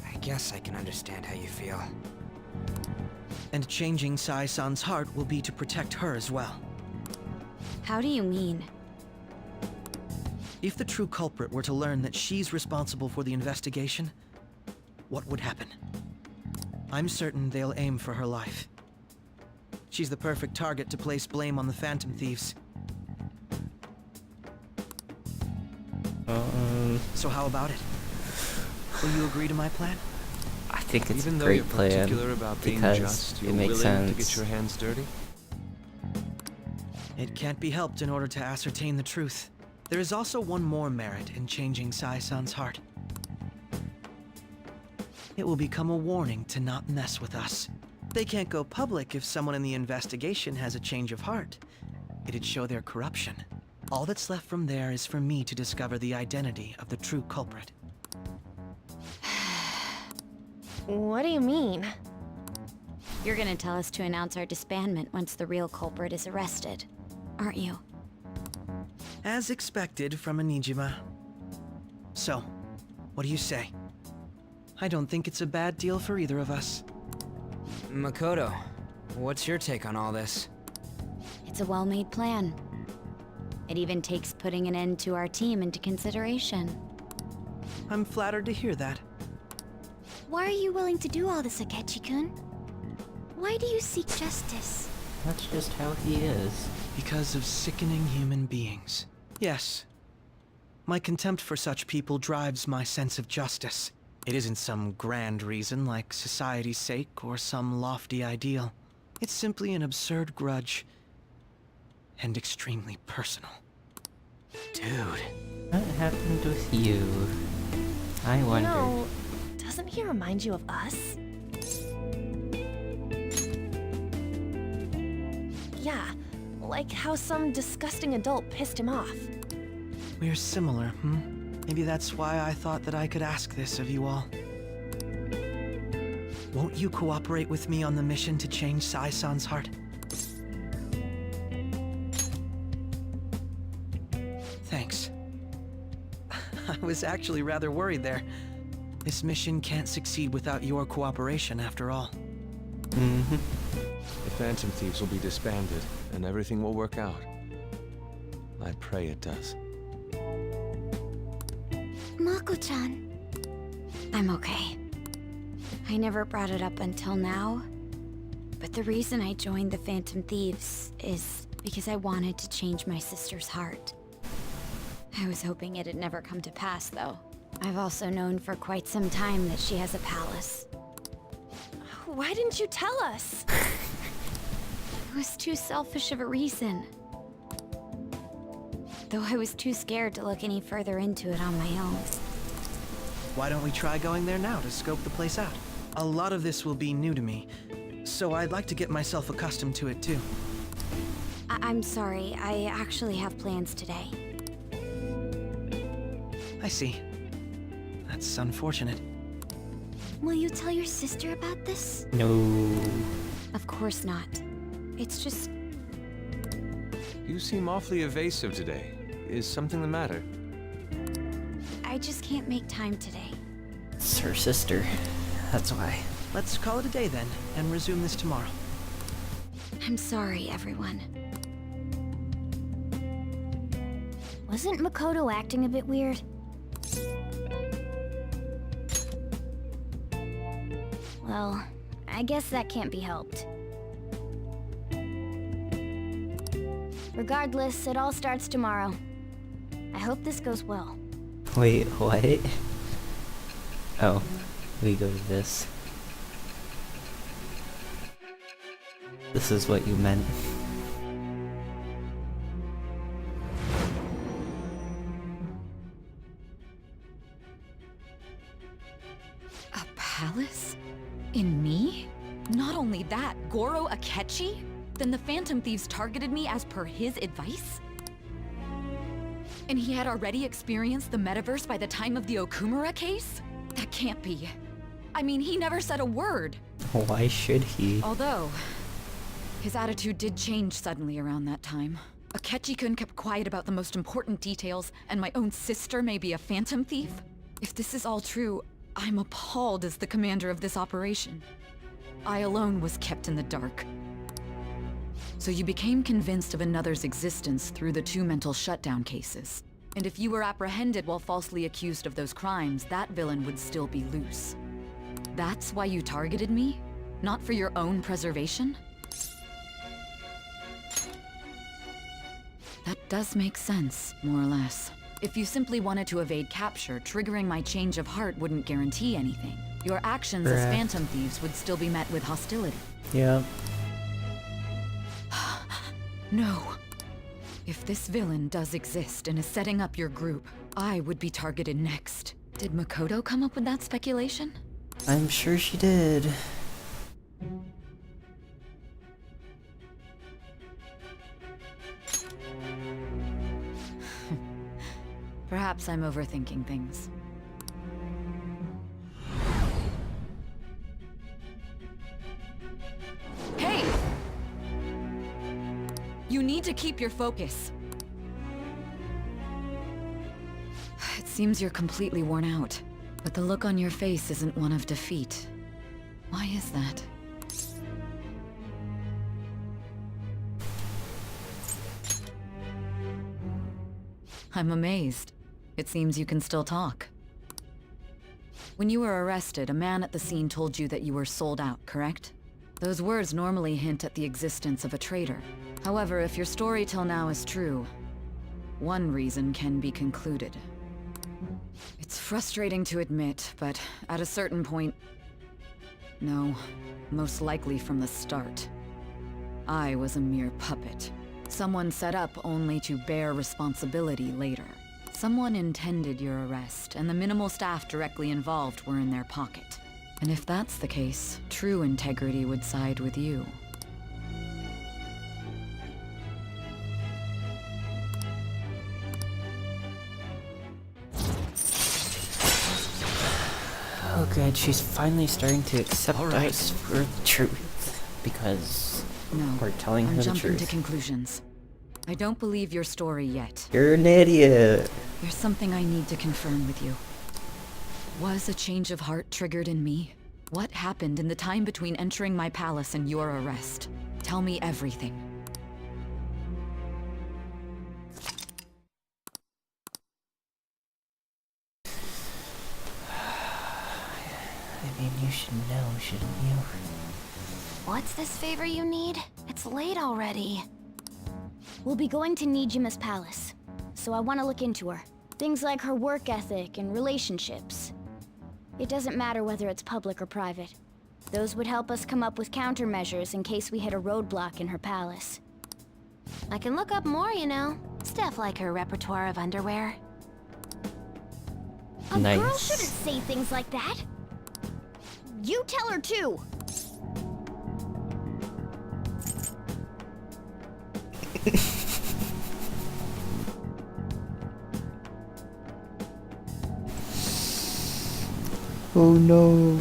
I guess I can understand how you feel. And changing Sai-san's heart will be to protect her as well. How do you mean? If the true culprit were to learn that she's responsible for the investigation, what would happen? I'm certain they'll aim for her life. She's the perfect target to place blame on the Phantom Thieves. So how about it? Will you agree to my plan? I think it's Even a though great you're plan particular about being because just, you're it makes willing sense. to get your hands dirty? It can't be helped in order to ascertain the truth. There is also one more merit in changing Sai-san's heart. It will become a warning to not mess with us. They can't go public if someone in the investigation has a change of heart. It'd show their corruption. All that's left from there is for me to discover the identity of the true culprit. What do you mean? You're gonna tell us to announce our disbandment once the real culprit is arrested, aren't you? As expected from a Nijima. So, what do you say? I don't think it's a bad deal for either of us. Makoto, what's your take on all this? It's a well-made plan. It even takes putting an end to our team into consideration. I'm flattered to hear that. Why are you willing to do all this, Akechi-kun? Why do you seek justice? That's just how he is. Because of sickening human beings. Yes. My contempt for such people drives my sense of justice. It isn't some grand reason like society's sake or some lofty ideal. It's simply an absurd grudge. And extremely personal. Dude. What happened with you? I wonder. No, doesn't he remind you of us? Yeah, like how some disgusting adult pissed him off. We're similar, Maybe that's why I thought that I could ask this of you all. Won't you cooperate with me on the mission to change Sai-san's heart? Thanks. I was actually rather worried there. This mission can't succeed without your cooperation, after all. The Phantom Thieves will be disbanded, and everything will work out. I pray it does. Mako-chan. I'm okay. I never brought it up until now, but the reason I joined the Phantom Thieves is because I wanted to change my sister's heart. I was hoping it'd never come to pass, though. I've also known for quite some time that she has a palace. Why didn't you tell us? It was too selfish of a reason. Though I was too scared to look any further into it on my own. Why don't we try going there now to scope the place out? A lot of this will be new to me, so I'd like to get myself accustomed to it too. I'm sorry, I actually have plans today. I see. That's unfortunate. Will you tell your sister about this? No. Of course not. It's just... You seem awfully evasive today. Is something the matter? I just can't make time today. It's her sister. That's why. Let's call it a day then, and resume this tomorrow. I'm sorry, everyone. Wasn't Makoto acting a bit weird? Well, I guess that can't be helped. Regardless, it all starts tomorrow. I hope this goes well. Wait, what? Oh, we go to this. This is what you meant. Not only that, Goro Akechi? Then the Phantom Thieves targeted me as per his advice? And he had already experienced the metaverse by the time of the Okumura case? That can't be. I mean, he never said a word. Why should he? Although, his attitude did change suddenly around that time. Akechi-kun kept quiet about the most important details, and my own sister may be a Phantom Thief? If this is all true, I'm appalled as the commander of this operation. I alone was kept in the dark. So you became convinced of another's existence through the 2 mental shutdown cases. And if you were apprehended while falsely accused of those crimes, that villain would still be loose. That's why you targeted me? Not for your own preservation? That does make sense, more or less. If you simply wanted to evade capture, triggering my change of heart wouldn't guarantee anything. Your actions as Phantom Thieves would still be met with hostility. Yeah. No. If this villain does exist and is setting up your group, I would be targeted next. Did Makoto come up with that speculation? I'm sure she did. Perhaps I'm overthinking things. Hey! You need to keep your focus. It seems you're completely worn out, but the look on your face isn't one of defeat. Why is that? I'm amazed. It seems you can still talk. When you were arrested, a man at the scene told you that you were sold out, correct? Those words normally hint at the existence of a traitor. However, if your story till now is true, one reason can be concluded. It's frustrating to admit, but at a certain point... No, most likely from the start. I was a mere puppet. Someone set up only to bear responsibility later. Someone intended your arrest, and the minimal staff directly involved were in their pocket. And if that's the case, true integrity would side with you. Oh good, she's finally starting to accept us for the truth. Because we're telling her I'm the jumping truth. to conclusions. I don't believe your story yet. You're an idiot. There's something I need to confirm with you. Was a change of heart triggered in me? What happened in the time between entering my palace and your arrest? Tell me everything. I mean, you should know, shouldn't you? What's this favor you need? It's late already. We'll be going to Nijima's palace, so I want to look into her. Things like her work ethic and relationships. It doesn't matter whether it's public or private. Those would help us come up with countermeasures in case we hit a roadblock in her palace. I can look up more, you know. Stuff like her repertoire of underwear. A girl shouldn't say things like that. You tell her too. Oh no.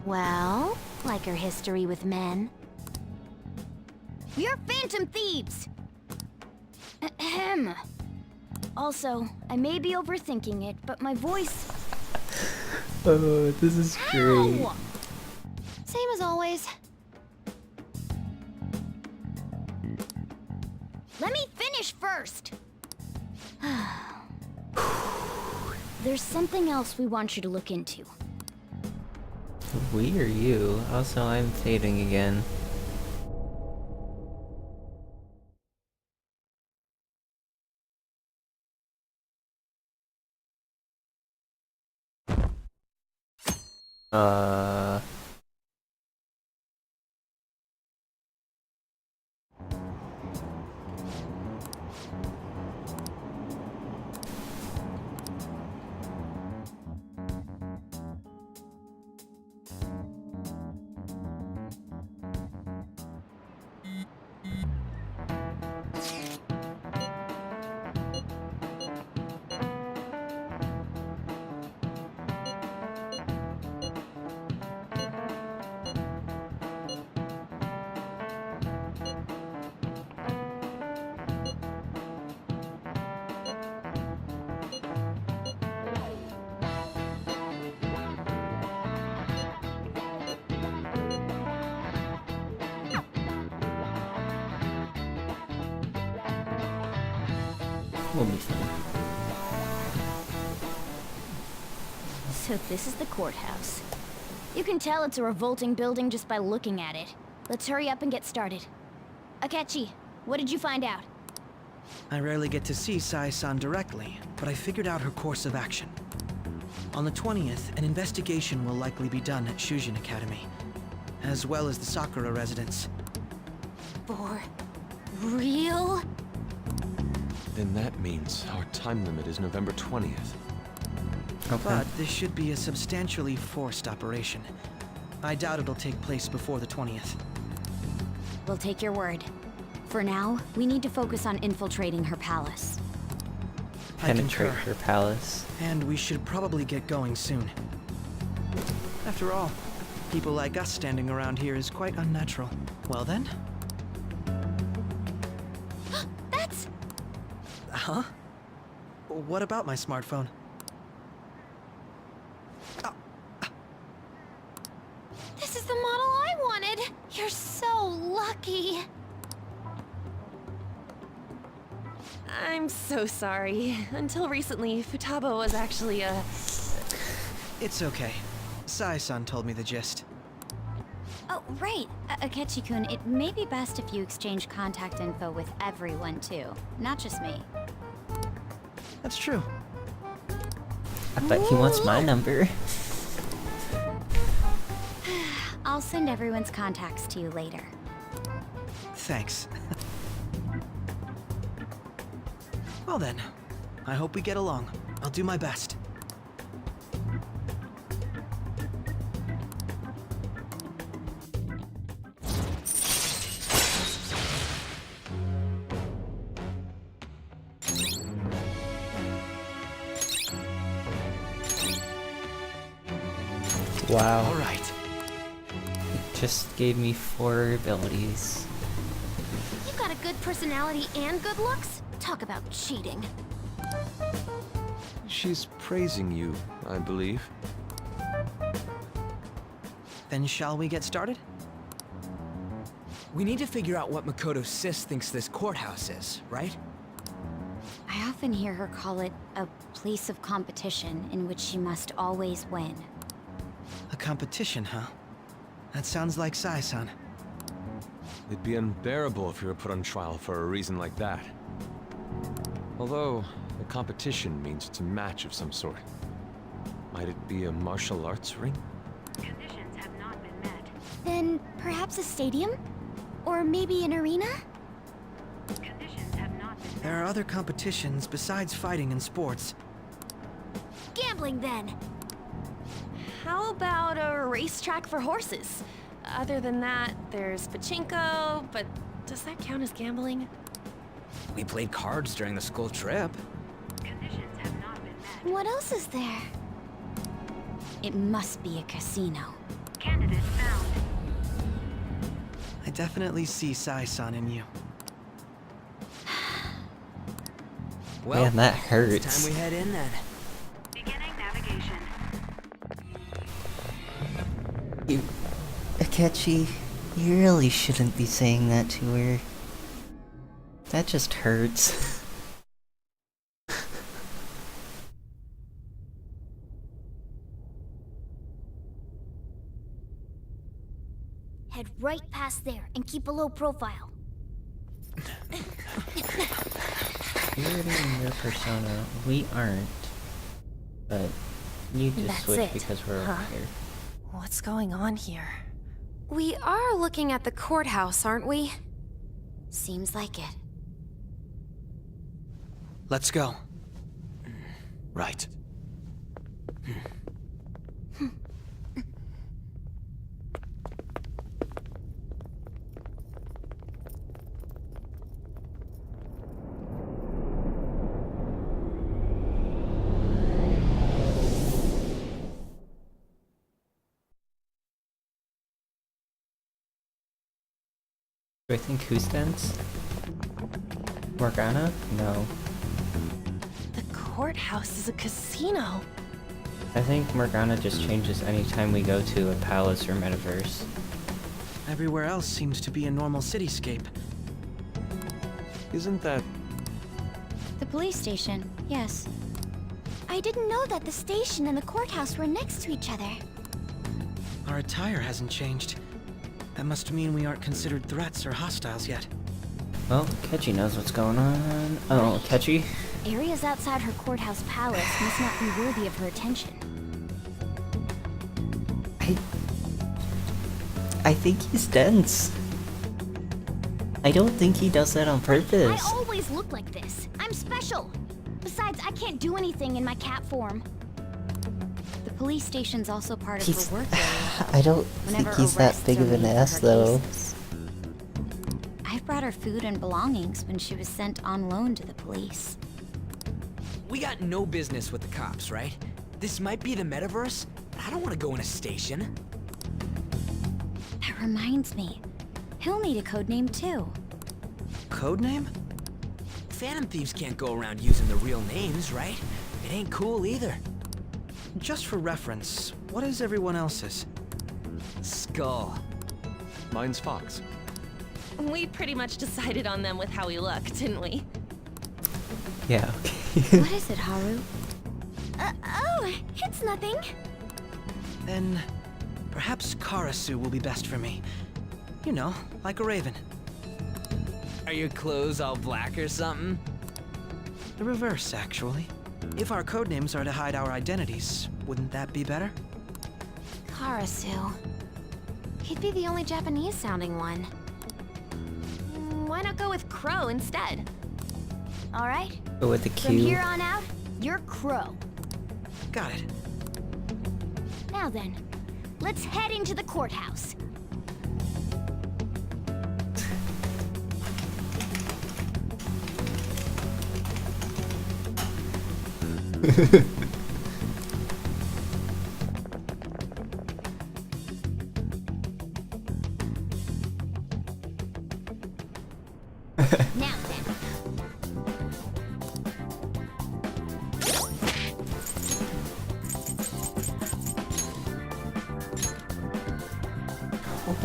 Well, like her history with men. You're Phantom Thieves! Ahem. Also, I may be overthinking it, but my voice... Oh, this is great. Ow! Same as always. Let me finish first! There's something else we want you to look into. We or you? Also, I'm fading again. We'll be fine. So this is the courthouse. You can tell it's a revolting building just by looking at it. Let's hurry up and get started. Akechi, what did you find out? I rarely get to see Sai-san directly, but I figured out her course of action. On the 20th, an investigation will likely be done at Shujin Academy, as well as the Sakura residence. For real? Then that means our time limit is November 20th. Okay. But this should be a substantially forced operation. I doubt it'll take place before the 20th. We'll take your word. For now, we need to focus on infiltrating her palace. I Penetrate concur. her palace. And we should probably get going soon. After all, people like us standing around here is quite unnatural. Well then? That's... Huh? What about my smartphone? This is the model I wanted! You're so lucky! I'm so sorry. Until recently, Futaba was actually a... It's okay. Sai-san told me the gist. Oh, right. Akechi-kun, it may be best if you exchange contact info with everyone, too. Not just me. That's true. I bet he wants my number. I'll send everyone's contacts to you later. Thanks. Well then, I hope we get along. I'll do my best. Wow. All right. It just gave me 4 abilities. You've got a good personality and good looks? Talk about cheating. She's praising you, I believe. Then shall we get started? We need to figure out what Makoto Sis thinks this courthouse is, right? I often hear her call it a place of competition in which she must always win. A competition, huh? That sounds like Sai-san. It'd be unbearable if you were put on trial for a reason like that. Although, a competition means it's a match of some sort. Might it be a martial arts ring? Conditions have not been met. Then perhaps a stadium? Or maybe an arena? Conditions have not been met. There are other competitions besides fighting and sports. Gambling, then! How about a racetrack for horses? Other than that, there's pachinko, but does that count as gambling? We played cards during the school trip. Conditions have not been met. What else is there? It must be a casino. Candidate found. I definitely see Sai-san in you. Well, Man, that it's hurts. time we head in then. Beginning navigation. Akechi, you really shouldn't be saying that to her. That just hurts. Head right past there and keep a low profile. You're in your persona. We aren't. But you just That's switched it, because we're huh? over here. What's going on here? We are looking at the courthouse, aren't we? Seems like it. Let's go. Right. Do I think who stands? Morgana? No. The courthouse is a casino. I think Morgana just changes anytime we go to a palace or metaverse. Everywhere else seems to be a normal cityscape. Isn't that The police station, yes. I didn't know that the station and the courthouse were next to each other. Our attire hasn't changed. That must mean we aren't considered threats or hostiles yet. Well, Ketchy knows what's going on. Oh, Ketchy? Areas outside her courthouse palace must not be worthy of her attention. I think he's dense. I don't think he does that on purpose. I always look like this. I'm special. Besides, I can't do anything in my cat form. The police station's also part of her work area. I don't think he's that big of an ass, though. I brought her food and belongings when she was sent on loan to the police. We got no business with the cops, right? This might be the metaverse, but I don't want to go in a station. That reminds me. He'll need a code name too. Code name? Phantom thieves can't go around using the real names, right? It ain't cool either. Just for reference, what is everyone else's? Skull. Mine's Fox. We pretty much decided on them with how we look, didn't we? Yeah, okay. What is it, Haru? Oh, it's nothing. Then, perhaps Karasu will be best for me. You know, like a raven. Are your clothes all black or something? The reverse, actually. If our codenames are to hide our identities, wouldn't that be better? Karasu. He'd be the only Japanese-sounding one. Why not go with Crow instead? All right. Go with the Q. From here on out, you're Crow. Got it. Now then, let's head into the courthouse. Now then. Oh.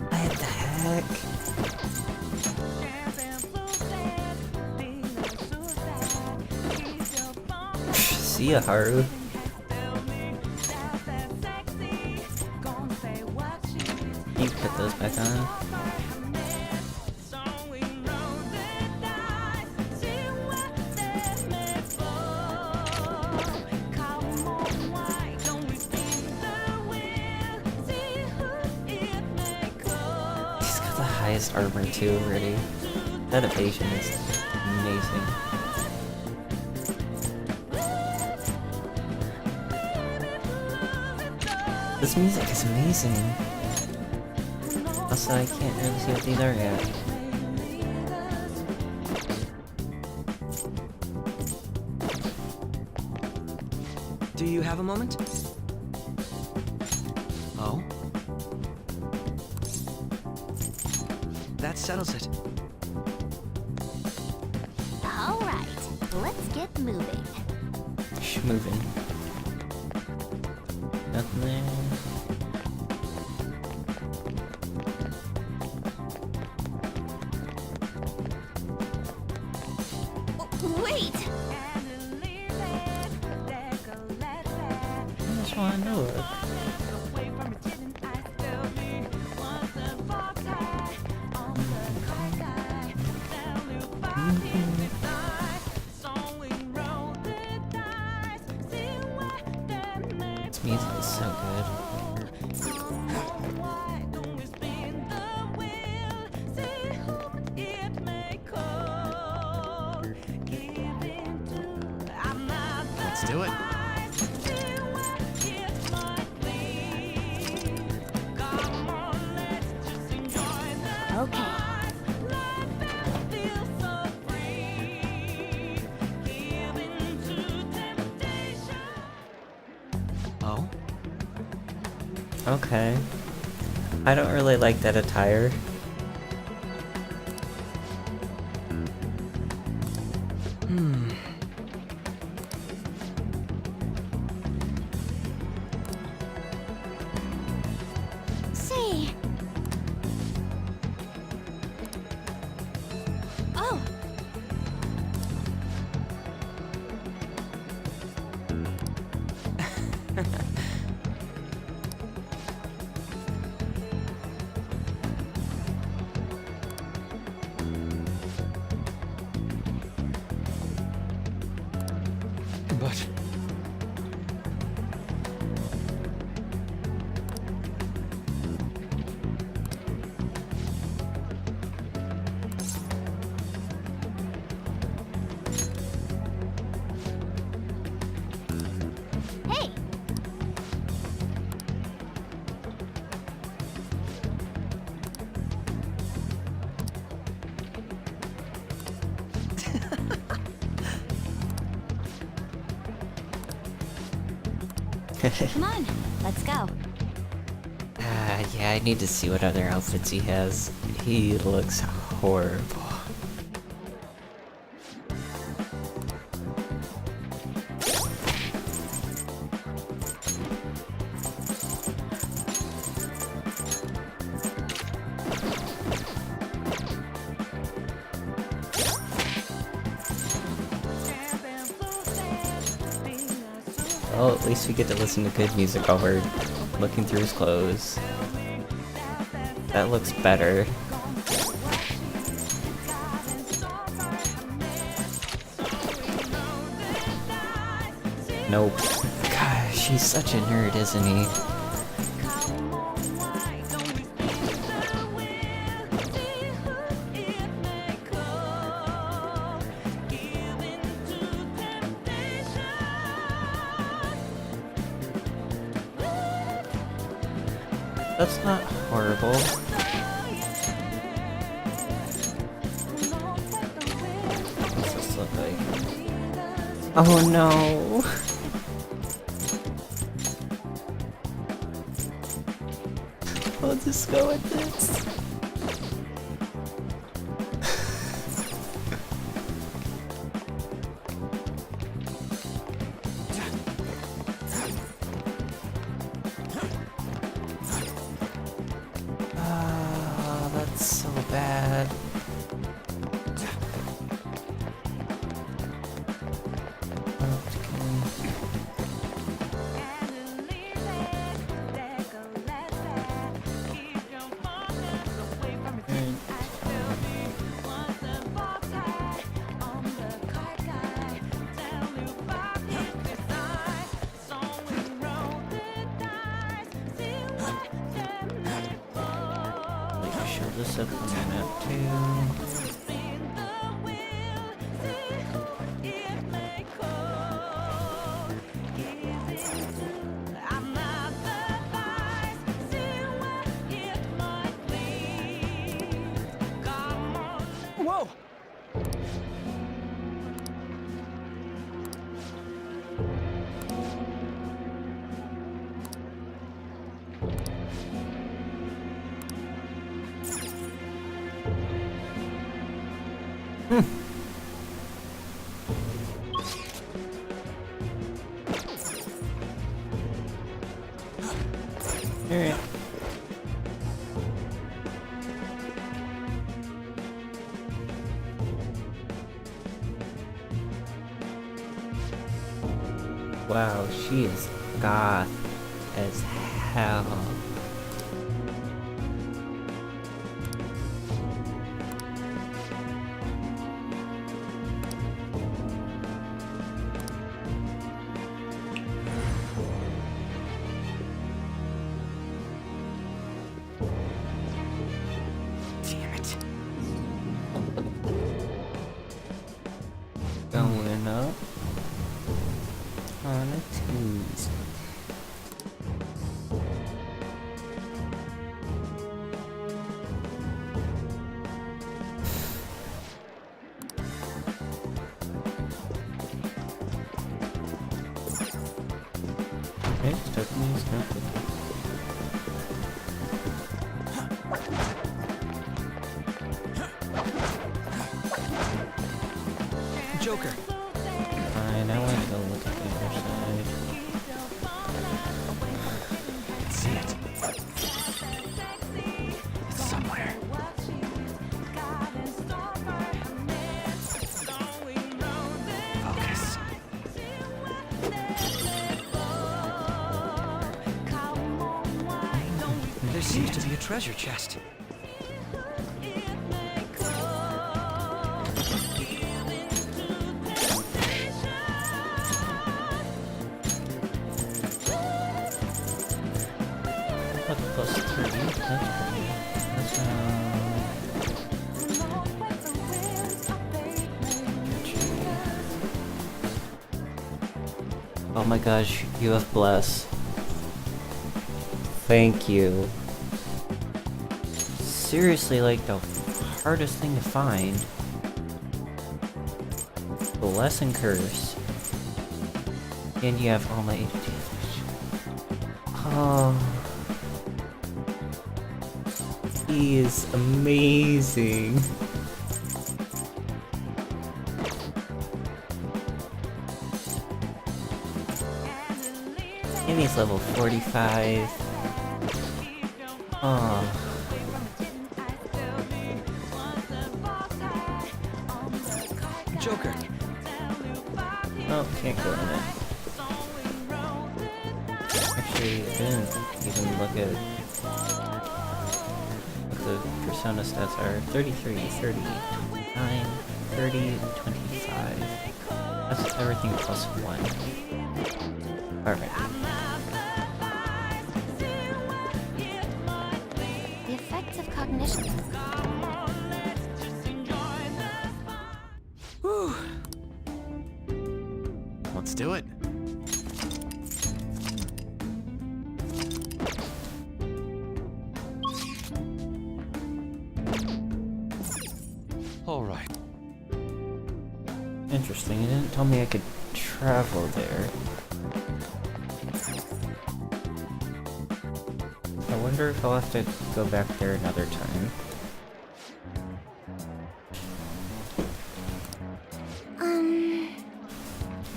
What the heck? See ya, Haru. You put those back on. He's got the highest armor too already. That evasion is amazing. This music is amazing. Also, I can't really see what these are yet. Do you have a moment? Oh? That settles it. All right, let's get moving. Moving. Nothing there. Wait! That's what I know of. This music is so good. Let's do it. Okay. Oh? Okay. I don't really like that attire. Say. Oh, but... Hey! Come on, let's go. Yeah, I need to see what other outfits he has. He looks horrible. Well, at least we get to listen to good music while we're looking through his clothes. That looks better. Nope. Gosh, he's such a nerd, isn't he? That's not horrible. What's this look like? Oh no! I'll just go with this. That's so bad. This up on the map too. Whoa! Alright. Wow, she is goth as hell. Going up on a Tuesday. Okay, Stephanie's not cooking. Joker. Fine, I want to go look at the other side. See it. It's somewhere. Focus. There seems to be a treasure chest. Oh my gosh, you have bless. Thank you. Seriously, like the hardest thing to find. Bless and curse. And you have all my ADD. Oh. He is amazing. And he's level 45. Oh. Joker. Oh, can't go in it. Actually, I didn't even look at what the persona stats are. 33, 30, 9, 30, and 25. That's everything plus 1. Alright. The effects of cognition. Whew. Let's do it. All right. Interesting, you didn't tell me I could travel there. I wonder if I'll have to go back there another time.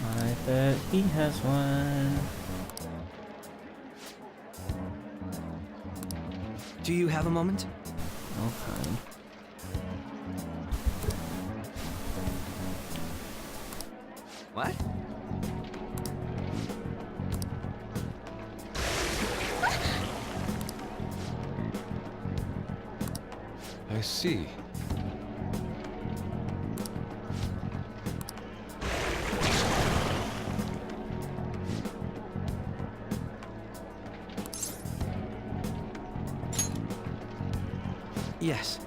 I bet he has one. Do you have a moment? Oh, fine. What? I see. Yes.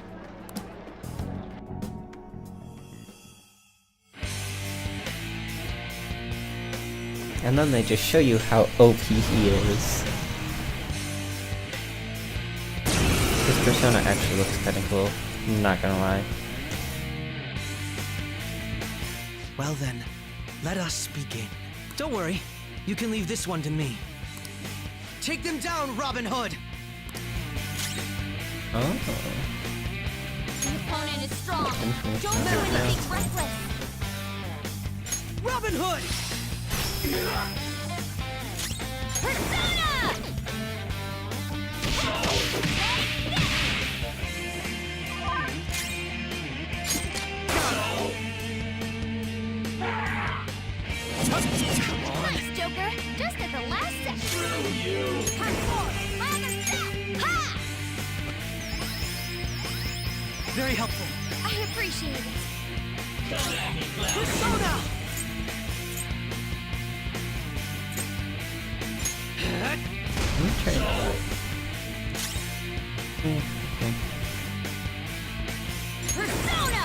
And then they just show you how OP he is. His persona actually looks kinda cool, not gonna lie. Well then, let us begin. Don't worry, you can leave this one to me. Take them down, Robin Hood! Oh. The opponent is strong. Information Don't do right now. anything reckless. Robin Hood! Persona! Nice, Joker. Just at the last second. Hardcore. Rather step. Ha! Very helpful. I appreciate it. Persona! I'm trying to... Okay. Persona!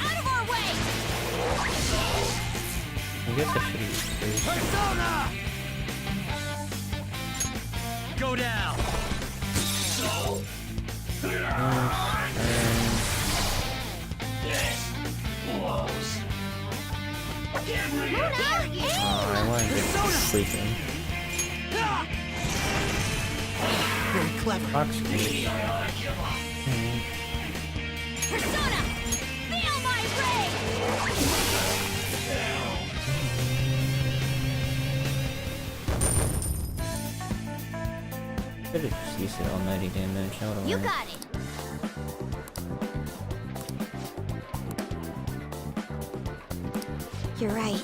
Out of our way! I guess I should use three. Persona! Go down! Oh, I want to get sleeping. Very clever. Fox Cage. Persona! Feel my rage! Could've just used it almighty damage, that would've You worked. got it. You're right.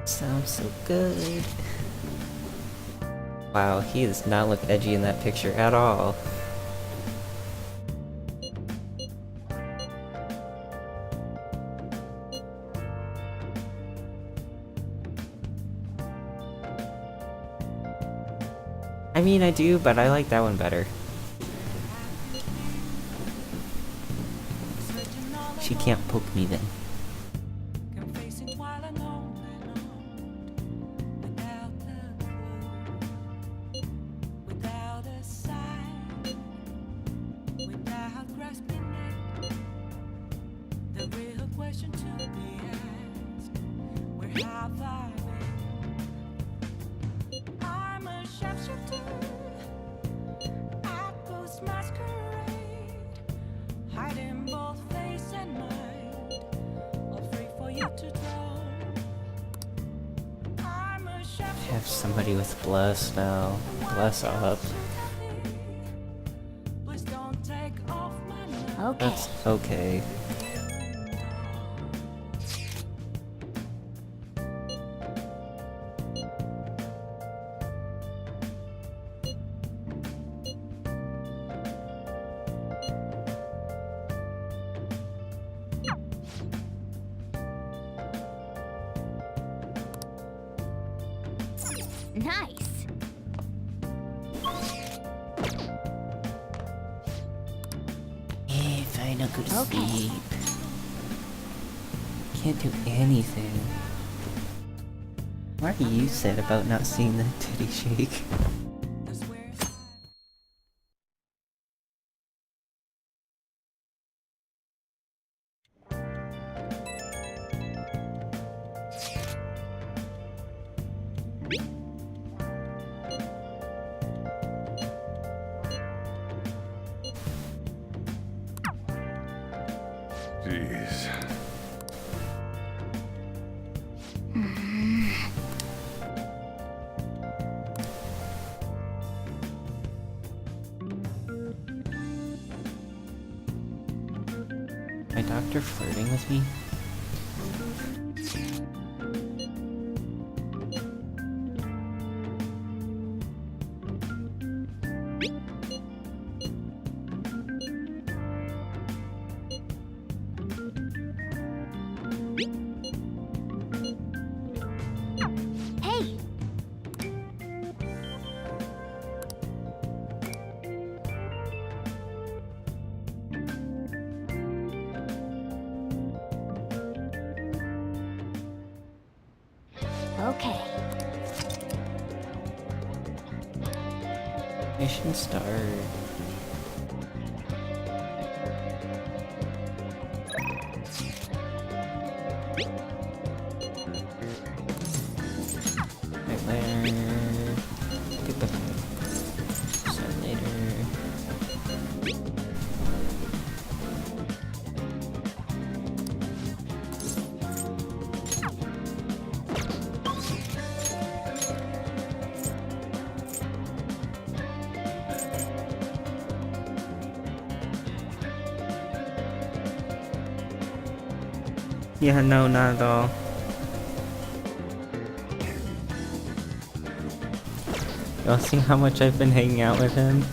Sounds so good. Wow, he does not look edgy in that picture at all. I mean, I do, but I like that one better. She can't poke me then. Have somebody with bless now. Bless up. Okay. That's okay. Nice. If I don't go to sleep. Can't do anything. What are you said about not seeing the titty shake? Jeez. My doctor flirting with me? Hey. Okay. Mission start. Right there. Goodbye. See you later. Yeah, no, not at all. Y'all see how much I've been hanging out with him?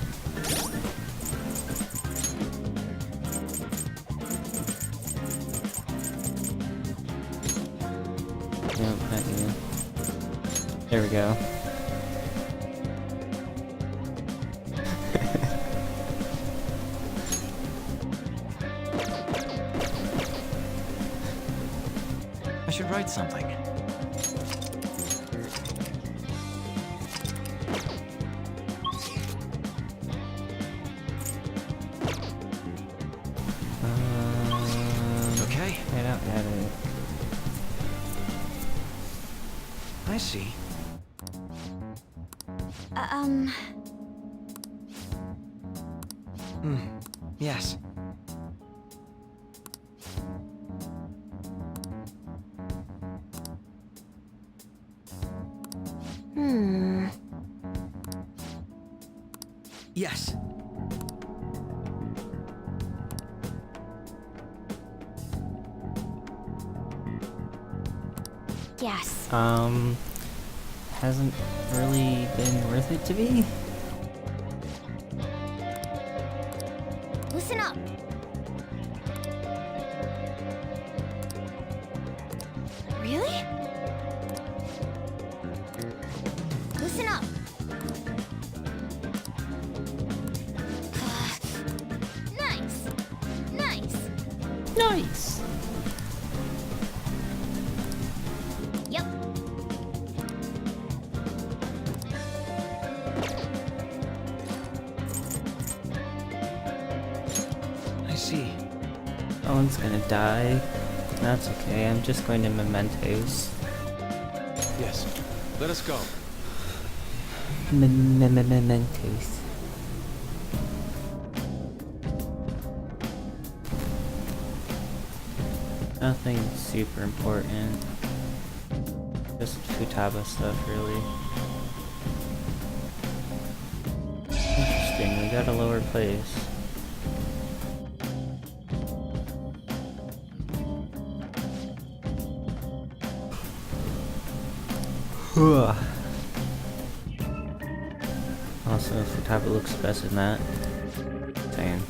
Nope, not you. There we go. I should write something. Okay. I don't have it. I see. Yes. Yes. Yes. Hasn't really been worth it to me. Listen up. Really? Listen up. Nice! Yep. I see. Someone's gonna die. That's okay, I'm just going to Mementos. Yes. Let us go. Mementos. Nothing super important. Just Futaba stuff, really. Interesting, we got a lower place. Also, Futaba looks best in that. Saying.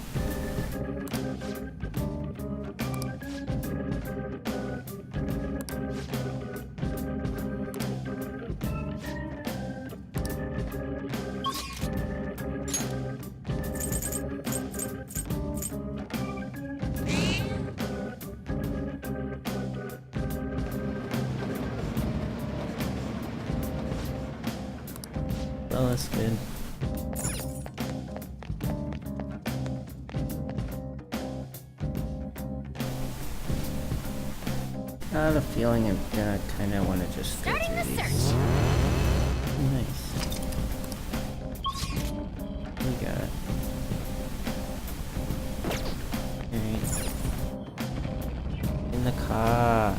Well, that's good. I have a feeling I'm gonna kinda wanna just go Starting through the these. search. Nice. We got it. Alright. In the car.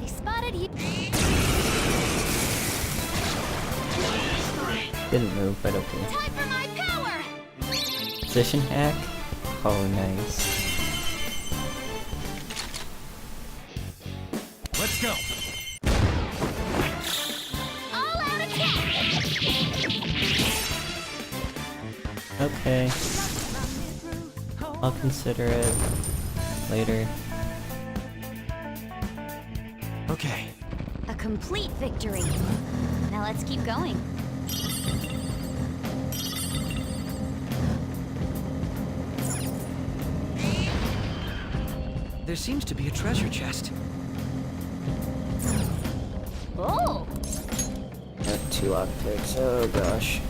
They spotted you. Didn't move, but okay. Time for my power. Position hack? Oh, nice. Let's go. All out attack. Okay. I'll consider it later. Okay. A complete victory. Now let's keep going. There seems to be a treasure chest. Oh! Got 2 lockpicks, oh gosh.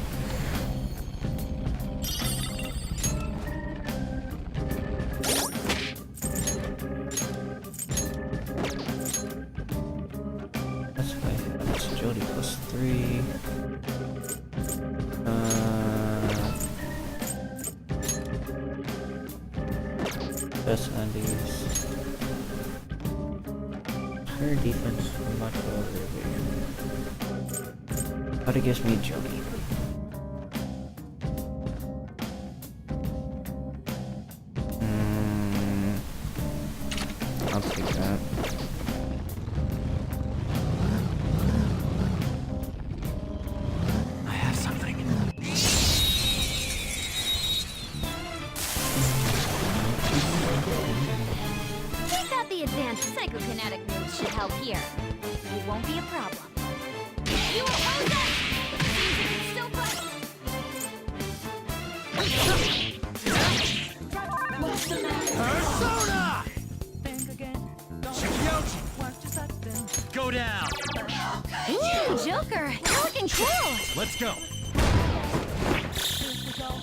That's 5. That's Jody plus 3. Best undies. Her defense much over evasion. But it gives me Jody. I'll take that. I have something. Check out the advanced psychokinetic moves should help here. It won't be a problem. You will own that! It's so bright! Persona! Go down. Ooh, Joker! You're looking cool! Let's go.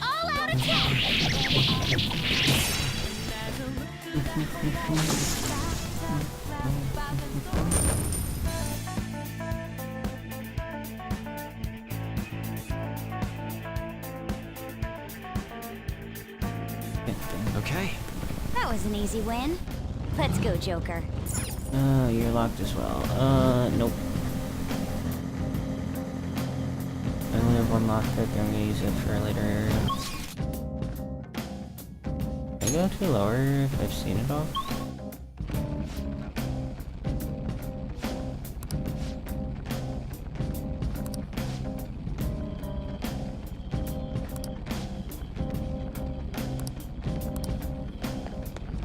All out attack! Okay. That was an easy win. Let's go, Joker. You're locked as well. Nope. I only have 1 lockpick, I'm gonna use it for later. Can I go too lower if I've seen it all?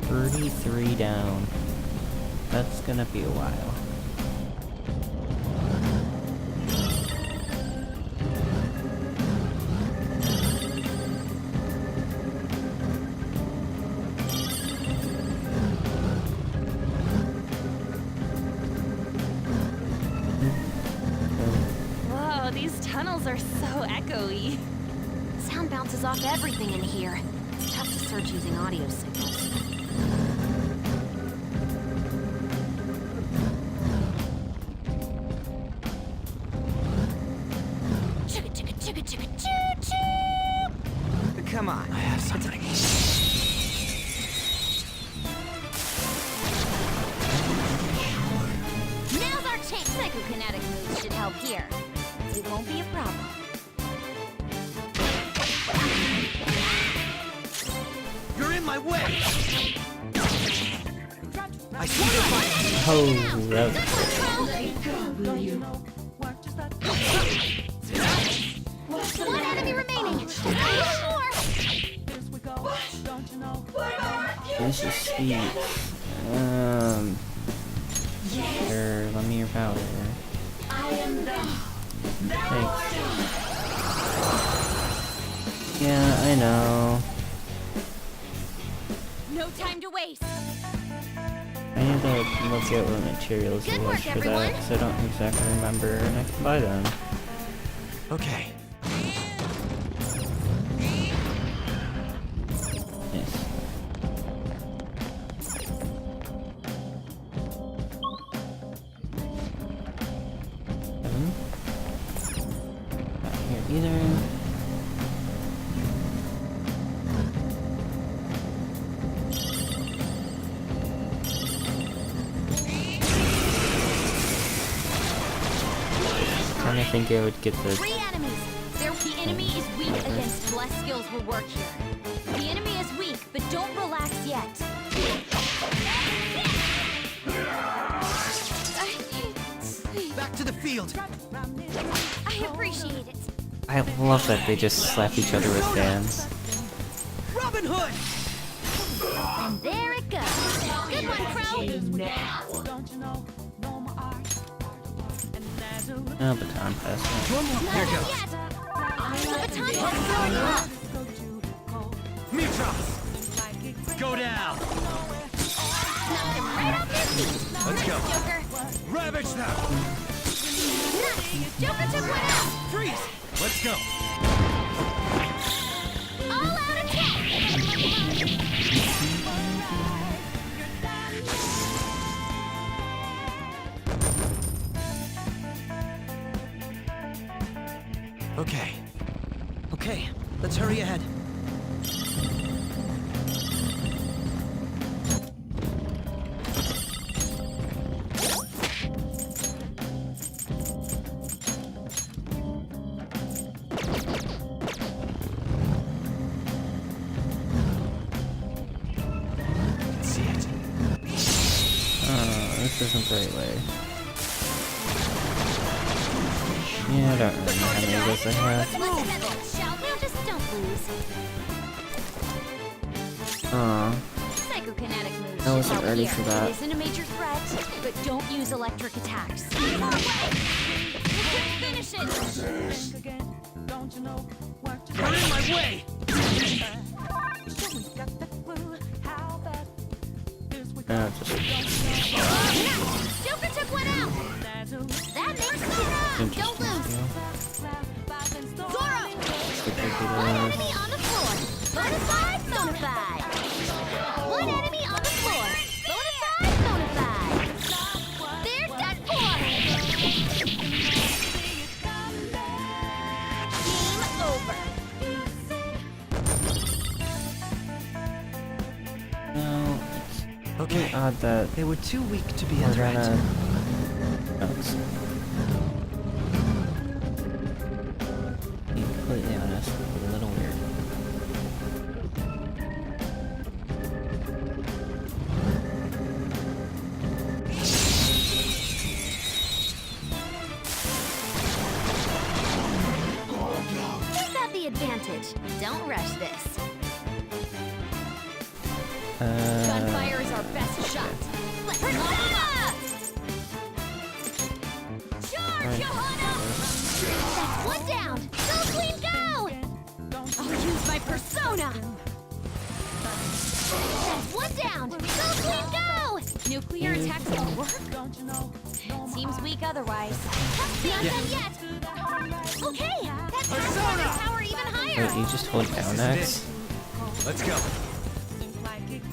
$33 down. That's gonna be a while. echoey. Sound bounces off everything in here. It's tough to search using audio signals. Chugga chugga chugga chugga choo choo! Come on. I have something. Now's our chance! Psychokinetic moves should help here. It won't be a problem. You're in my way! I see your fight! Oh, that was One enemy remaining! This is sweet. Sure, let me your power. Thanks. Yeah, I know. No time to waste! I need to look at what materials it was for that, because I don't exactly remember, and I can buy them. Okay. Yes. Not here either. I think I would get the 3 enemies! The enemy is weak against less skills will work here. The enemy is weak, but don't relax yet. Back to the field! I appreciate it. I love that they just slap each other with fans. Robin Hood! And there it goes. Good one, Crow! Oh, baton passing. One more. Here goes. The baton has going up. Mitros! Go down! Knocked him right off his feet. Let's go. Joker. Ravage them! Nice! Joker took one out! Freeze! Let's go! All out attack! Okay. Okay, let's hurry ahead. See it. Oh, this isn't the right way. Yeah, I don't really know how many of those I have. Now just don't lose. Aw. Psychokinetic moves. I wasn't should help ready here. for that. It isn't a major threat, but don't use electric attacks. Finish it! You're in my way! Just Joker took one out! That makes it! Don't lose! Zoro! One enemy on the floor! Bonafide, bonafide! One enemy on the floor! Bonafide, bonafide! There's that 4! Game over! no, Okay. it's odd that They were too weak to be a we're threat. gonna. Oops. Being completely honest, a little weird. Who's got the advantage? Don't rush this. Gunfire is our best shot. Persona! Charge, Johanna! That's one down. Go, Queen, go! I'll use my persona. That's one down. Go, Queen, go! Nuclear attacks won't work? Seems weak otherwise. Not done yet. Okay, that's Power even higher. Wait, you just hold down X? Let's go.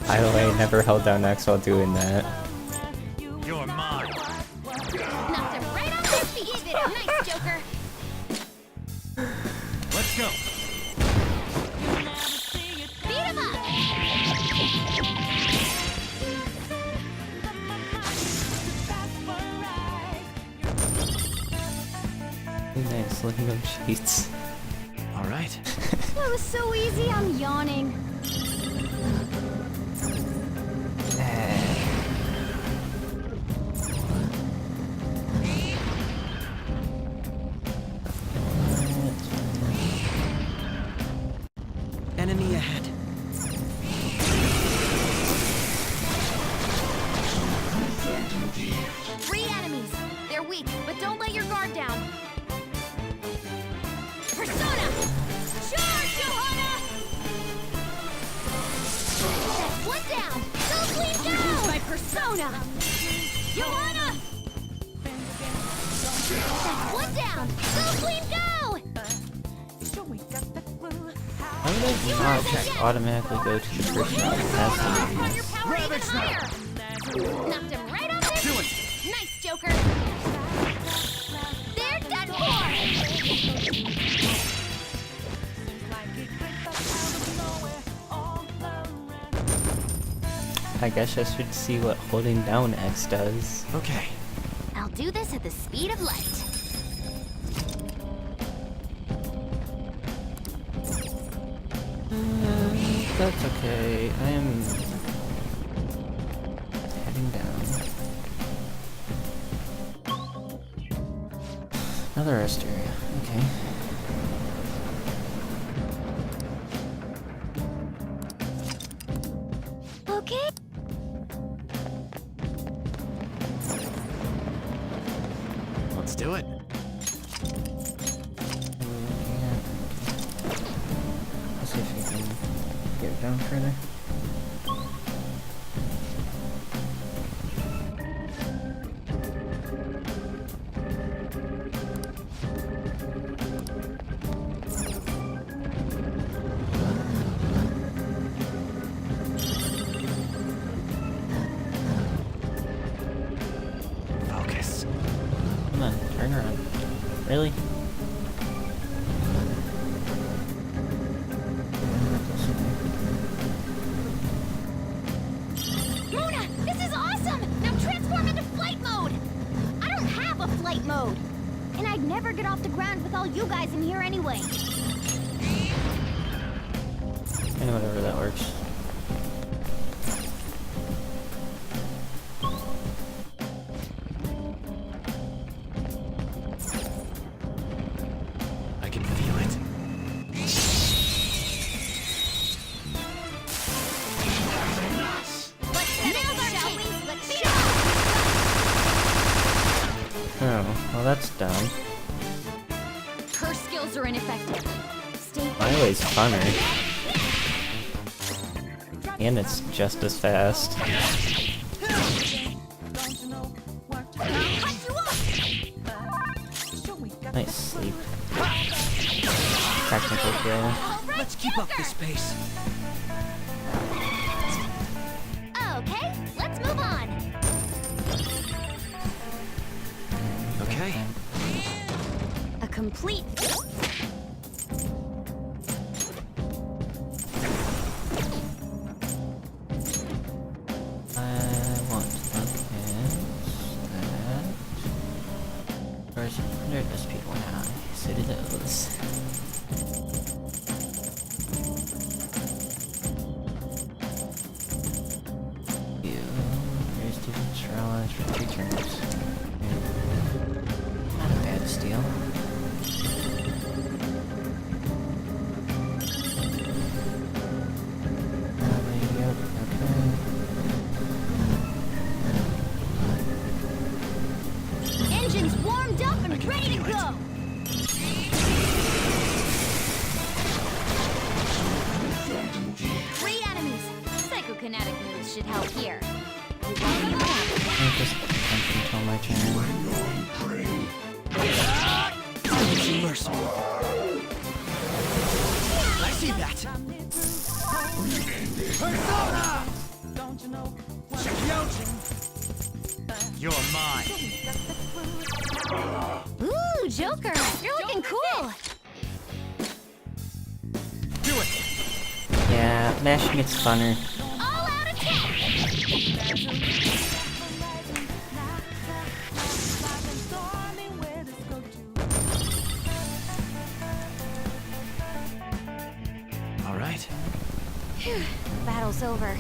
By the way, never held down X while doing that. You're mine. Knocked him right off his feet. Nice, Joker. Let's go. Beat him up. Nice, look at them cheats. All right. That was so easy, I'm yawning. Enemy ahead. 3 enemies. They're weak, but don't let your guard down. Persona! Charge, Johanna! That's 1 down. Go clean down! Use my persona! Johanna! That's 1 down. Go clean go! Why would I not just automatically go to the person that has the Ravage higher! Knocked him right off his feet. Nice, Joker. They're done for. I guess I should see what holding down X does. Okay. I'll do this at the speed of light. That's okay. I am heading down. Another rest area. Okay. Okay. Let's do it. Let's see if we can get it down further. Focus. Come on, turn around. Really? Mona, this is awesome! Now transform into flight mode! I don't have a flight mode! And I'd never get off the ground with all you guys in here anyway. And whatever that works. I can feel it. Oh, well that's dumb. Her skills are ineffective. Stay My way's funner. And it's just as fast. Nice sleep. Technical kill. Let's keep up this pace. Okay, let's move on. Okay. a complete. I want to look at that. Where's there the speed one? So do those. Here's the neutralize for 2 turns. Not a bad steal. Yep, okay. Engines warmed up and ready to go. Three enemies. Psychokinetic moves should help here. I'll just attention until my turn. Energy reversal. I see that. Persona! Check you out. You're mine. Ooh, Joker, you're looking cool. Do it. Yeah, mashing it's funner. All out attack. All right. Phew, battle's over.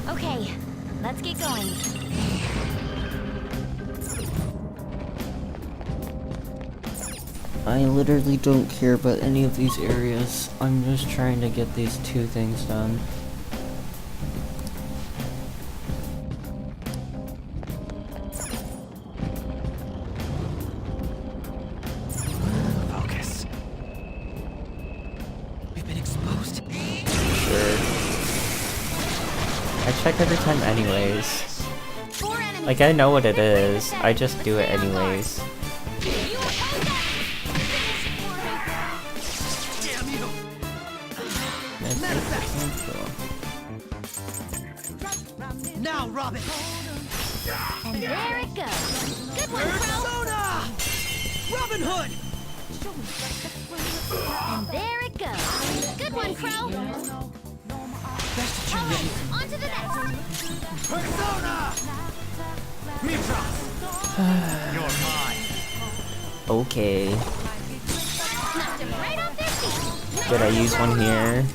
Okay, let's get going. I literally don't care about any of these areas. I'm just trying to get these 2 things done. Focus. We've been exposed. Sure. I check every time anyways. Like, I know what it is, I just do it anyways. Now, Robin. And there it goes. Good one, Crow. Persona! Robin Hood! And there it goes. Good one, Crow. Best to All right, on to the next. Persona! Mitros! You're mine. Okay. Knocked him right off their feet. Did I use one here?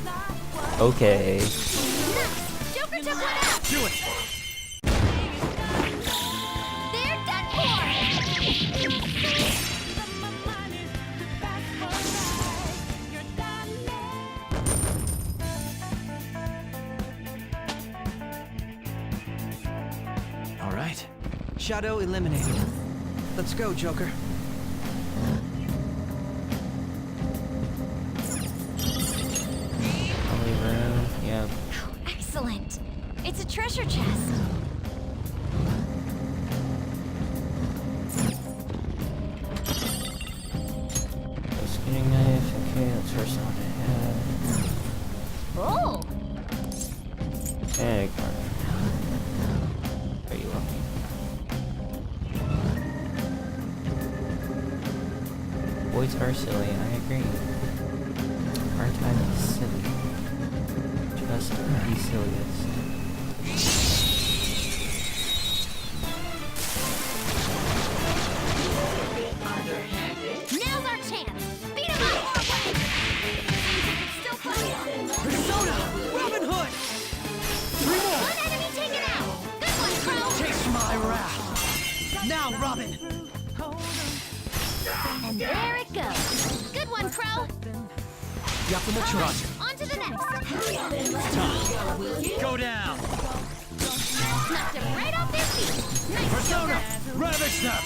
Okay. Joker took one out. Do it. They're done All right. Shadow eliminated. Let's go, Joker. Only room. Yep. Excellent. It's a treasure chest. Skinning knife. Okay, that's first one I had. Oh. Egg. Are you looking? Boys are silly, I agree. Hard time is silly. Just the silliest. Now's our chance. Beat him up. Still fighting. Persona! Robin Hood! 3 more! One enemy taken out. Good one, Crow. Taste my wrath. Now, Robin! And there it goes. Good one, Crow. Yakuma Trust. On to the next. Go down! Knocked him right off their feet. Nice, Persona! Joker. Ravage them!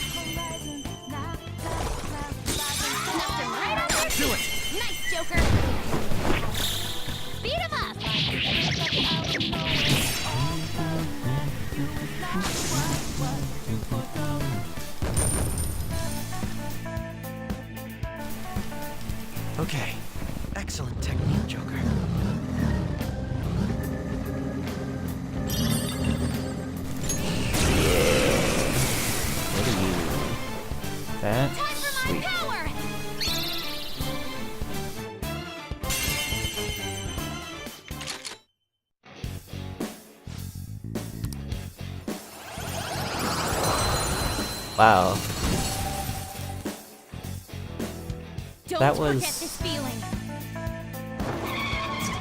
Knocked him right off their feet. Do it! Nice, Joker. Beat him up. Okay. Excellent technique, Joker. What are you? That? Sweet. Power. Wow. Don't That forget was this feeling.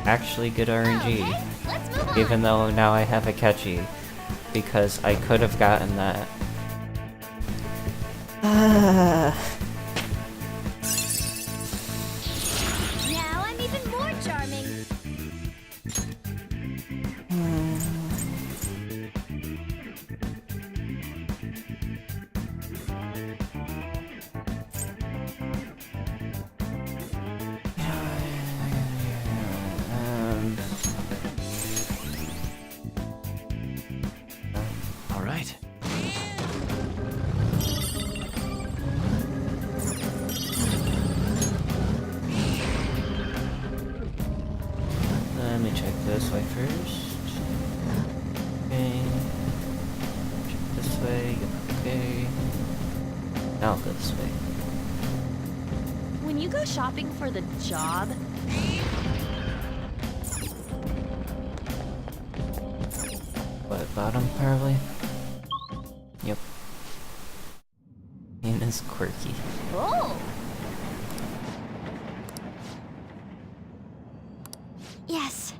actually good RNG. Let's move on. Even though now I have a catchy. Because I could have gotten that. Now I'm even more charming. All right. me check this way first. Okay. Check this way. Okay. Now I'll go this way. When you go shopping for the job, What, bottom probably? Yep. Name is quirky. oh, Yes.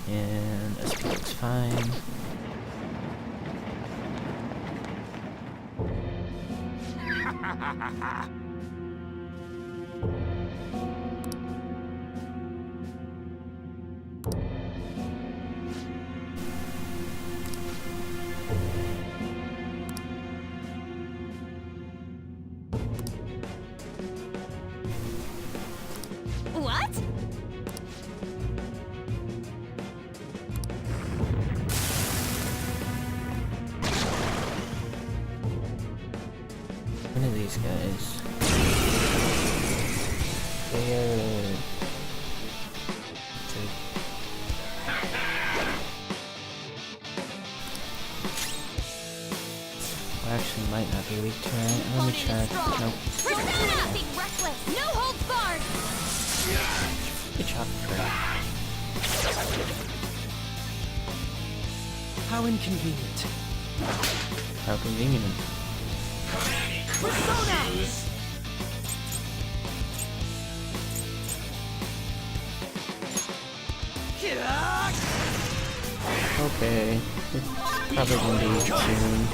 And SP looks fine. what? One of these guys. They're... Well, actually might not be weak to it. Let me check. Nope. Persona! Be reckless! No holds barred! Good job, How inconvenient. How convenient. Persona! Okay. It's probably gonna be soon.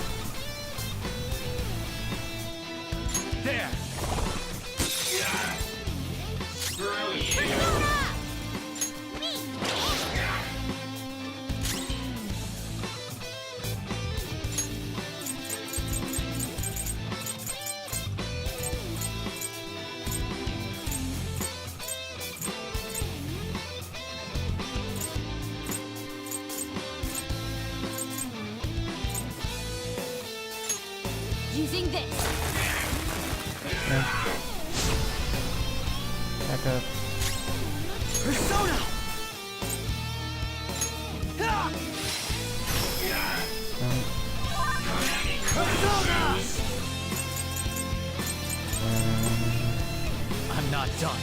There! Using this. Back up. Persona! Persona! I'm not done.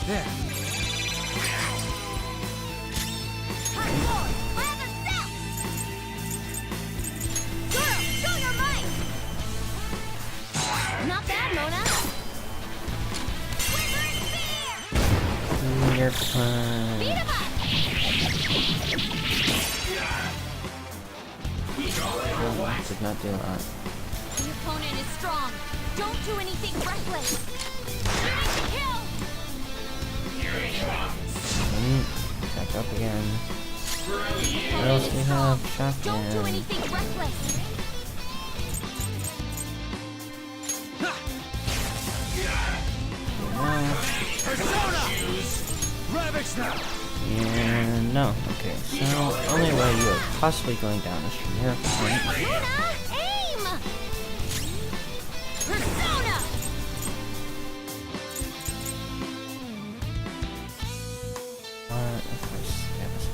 There. Not bad, Mona. You're fine. Beat him up. Oh, did not do that. The opponent is strong. Don't do anything reckless. You need to kill. Back up again. What else do we have? Shotgun. Don't do anything reckless. And no. Okay, so only way you are possibly going down is from here. Luna, aim! Persona! Of course, that was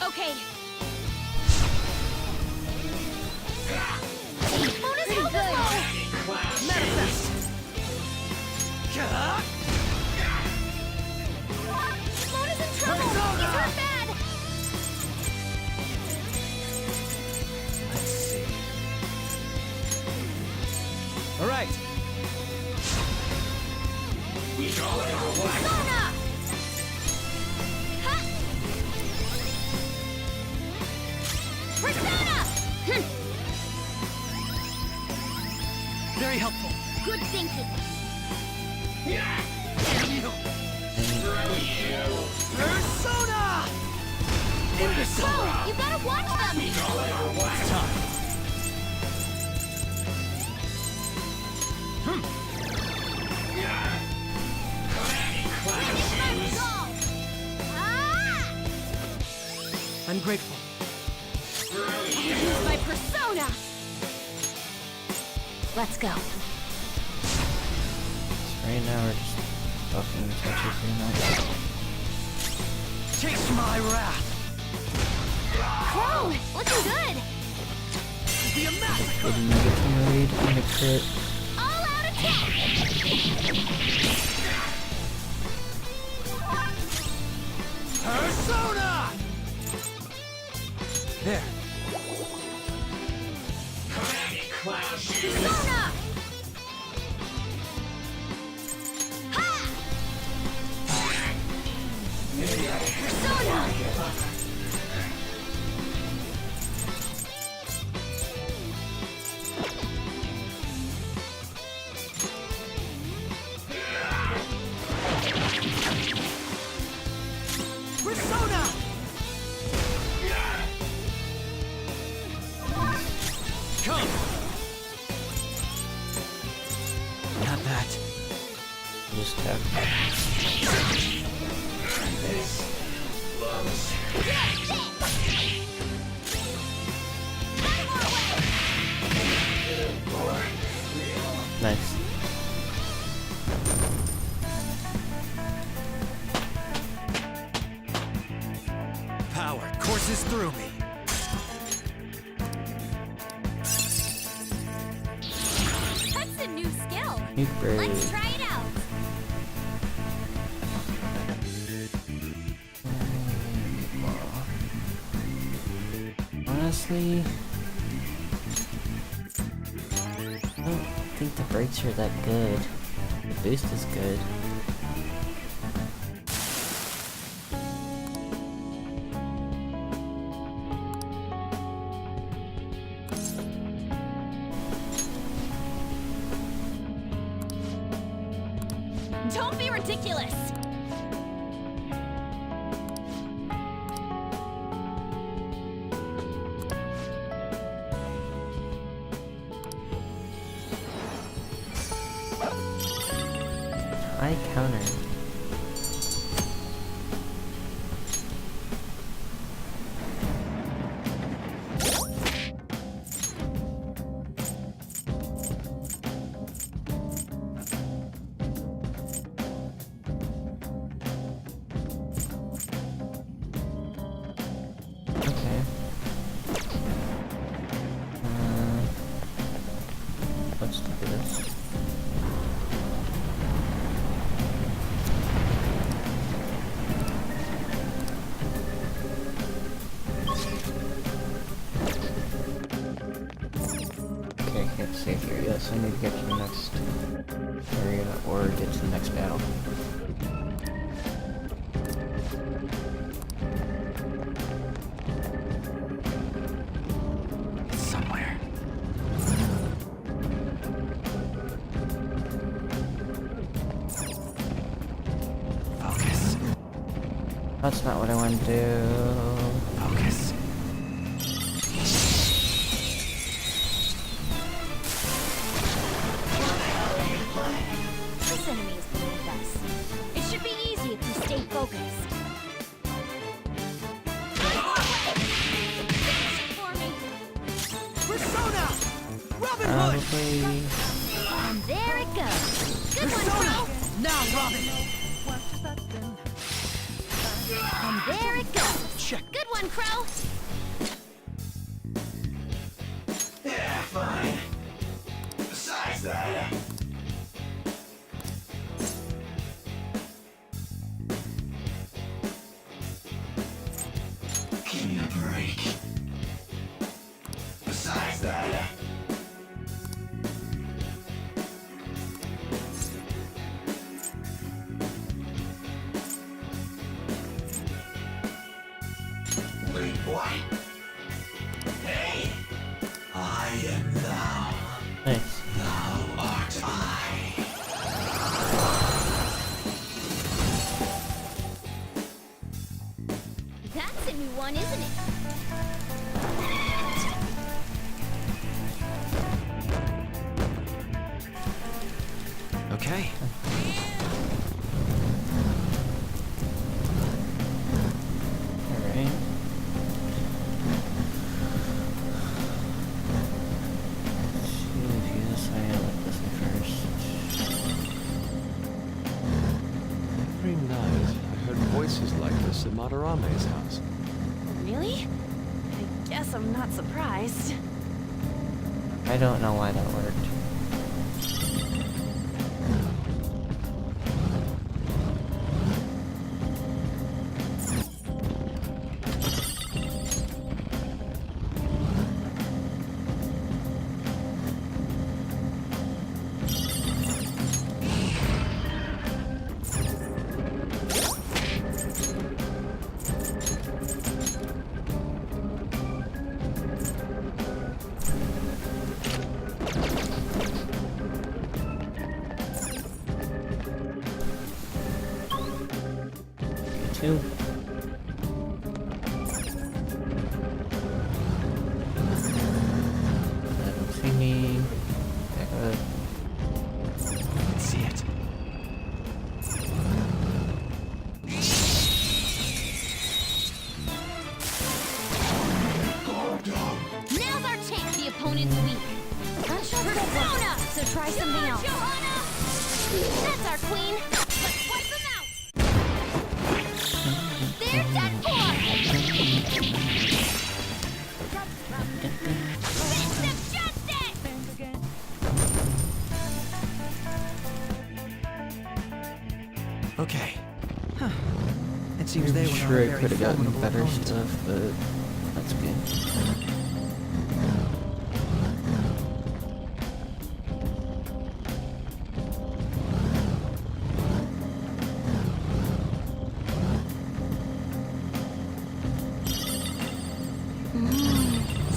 Okay. Mona's health is low! Manifest! Mona's in Whoa, you gotta watch them! It's time. I'm grateful. Use my persona! Let's go. Right now we're just fucking touches here now. Taste my wrath. Crow, looking good! It'll be a massacre. Good negative raid and a crit. All out attack! Persona! There. Persona! Ha! Persona! Persona! Come! Not that. Just tap. Nice. Power courses through me. That's a new skill! Nuke Braid. Let's try it out! Honestly, I don't think the brakes are that good. The boost is good. Don't be ridiculous! High counter. Okay. Let's do this. Okay, I can't save here yet, so I need to get to the next area or get to the next battle. Somewhere. Focus. That's not what I want to do. Focus. This enemy is beneath us. It should be easy if we stay focused. Finish it for me. Persona! Robin Hood! Probably. And there it goes! Good one, Persona! Crow! Now, Robin! And there it goes! Check. Good one, Crow! Yeah, fine. Besides that... Give me a break. Besides that... Wait, boy. Hey, I am thou. Nice. Thou art I. That's a new one, isn't it? Okay. Alright. Let's see if you decide to let this one first. Every night, I heard voices like this at Madarame's house. Really? I guess I'm not surprised. I don't know why that worked. Two. They don't see me. Back up. Let's see it. Now's our chance. The opponent's weak. Persona! So try something else. That's our queen. Let's wipe them out. They're done for. Fist of justice. Okay. Huh. It seems they I'm were sure not a I very could have gotten formidable better opponent. stuff, but that's good.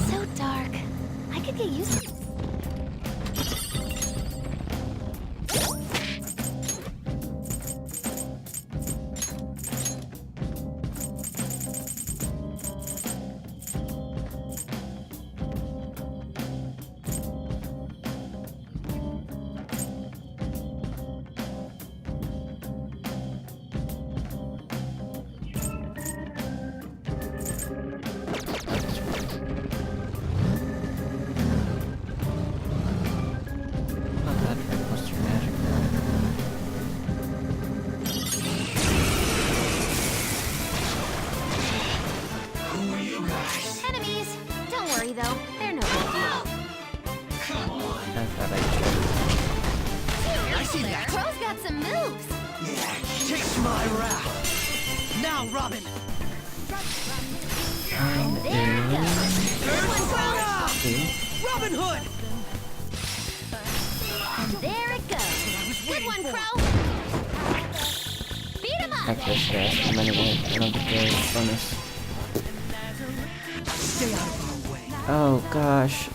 So dark. I could get used to it. Not bad for a cluster magic Enemies. Don't worry though. They're no big deal. I thought I see that. Crow's got some moves. Taste my wrath. Now, Robin. And there it goes. Good one, Crow. Robin Hood. And there it goes. Good one, Crow. Beat him up. Heck this guy. I'm gonna get, I don't get the bonus. Stay out of our way. Oh gosh.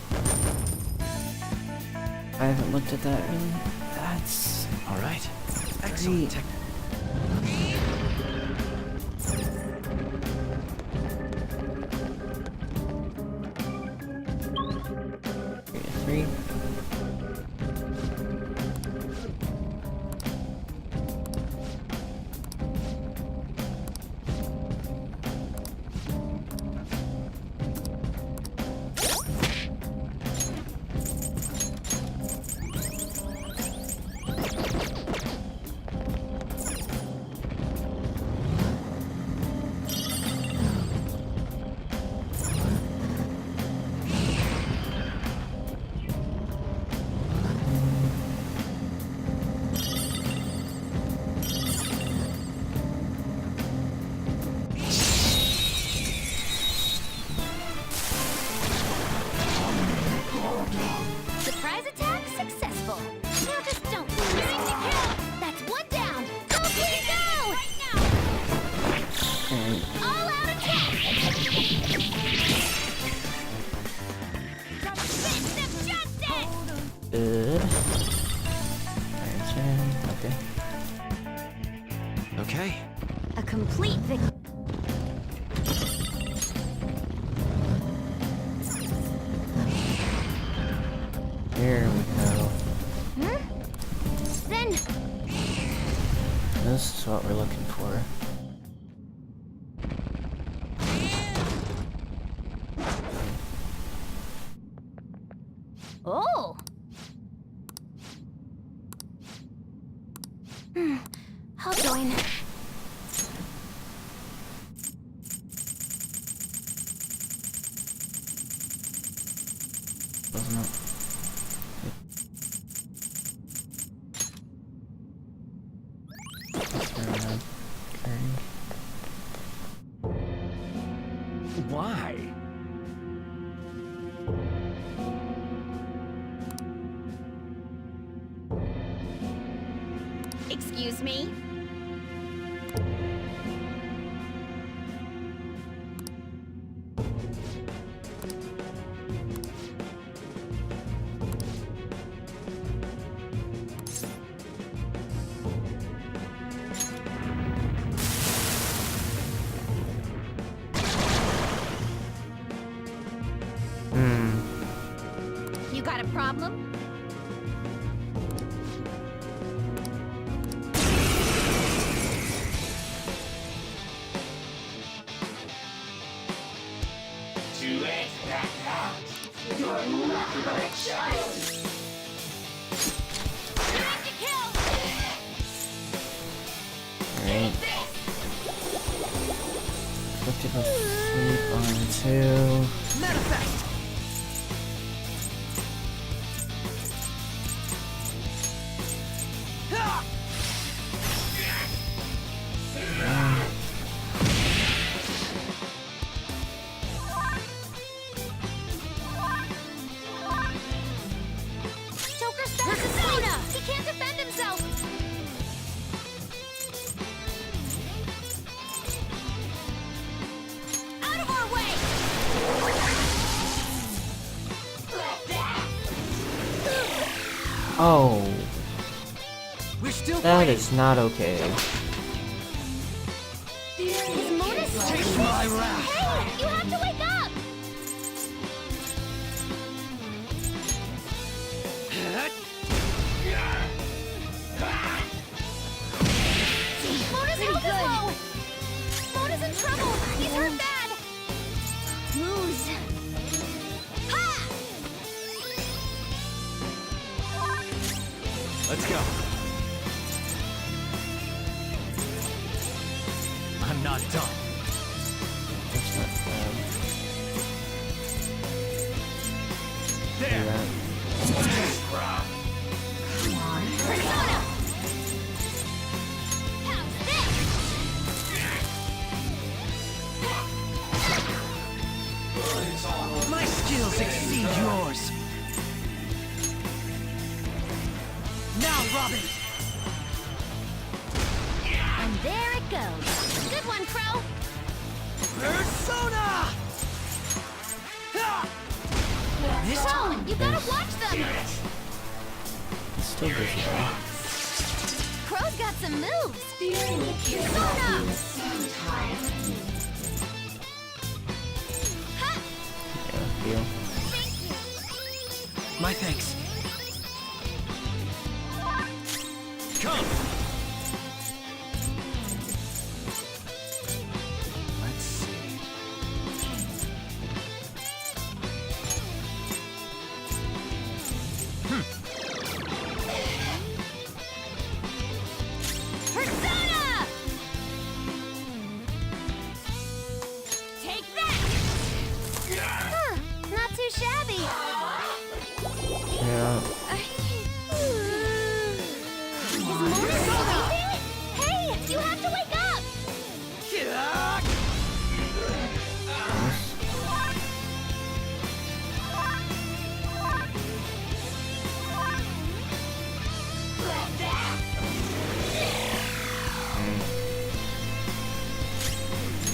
I haven't looked at that really. That's All right. great. Excellent. 3. Surprise attack successful. Now just don't lose. That's one down. Go, Queen, go! Right now. And All out attack. Fist of justice. good. Iron Chin. Okay. Okay. A complete victory. what we're looking for. Oh! I'll join. Wasn't it? Why? Excuse me? You got a problem? Alright. Collective of sleep on 2. Manifest! Joker's back to Sona! He can't defend himself! Out of our way! Oh. We're still That is not okay. Is Mona Take still my asleep? wrath. Hey! You have to wake up! Mona's health is low! Mona's in trouble! He's hurt bad! Moose! Ha! Let's go. I'm not done. That's not bad. There. Do that. Persona! How's this? My skills exceed yours. Now, Robin! And there it goes. Good one, Crow! Persona! This Crow, time, you gotta watch them! It's still visible. Crow's got some moves! Persona! Ha! Yeah, feel. my thanks. Come! Let's see. Persona! Take that! Huh, not too shabby. Yeah. Is Mona sleeping? Hey, you have to wake up!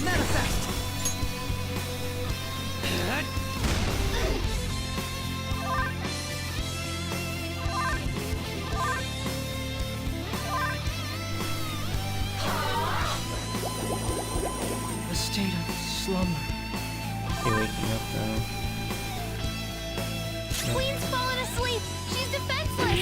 Manifest! A state of slumber. You're waking up though. Queen's fallen asleep. She's defenseless.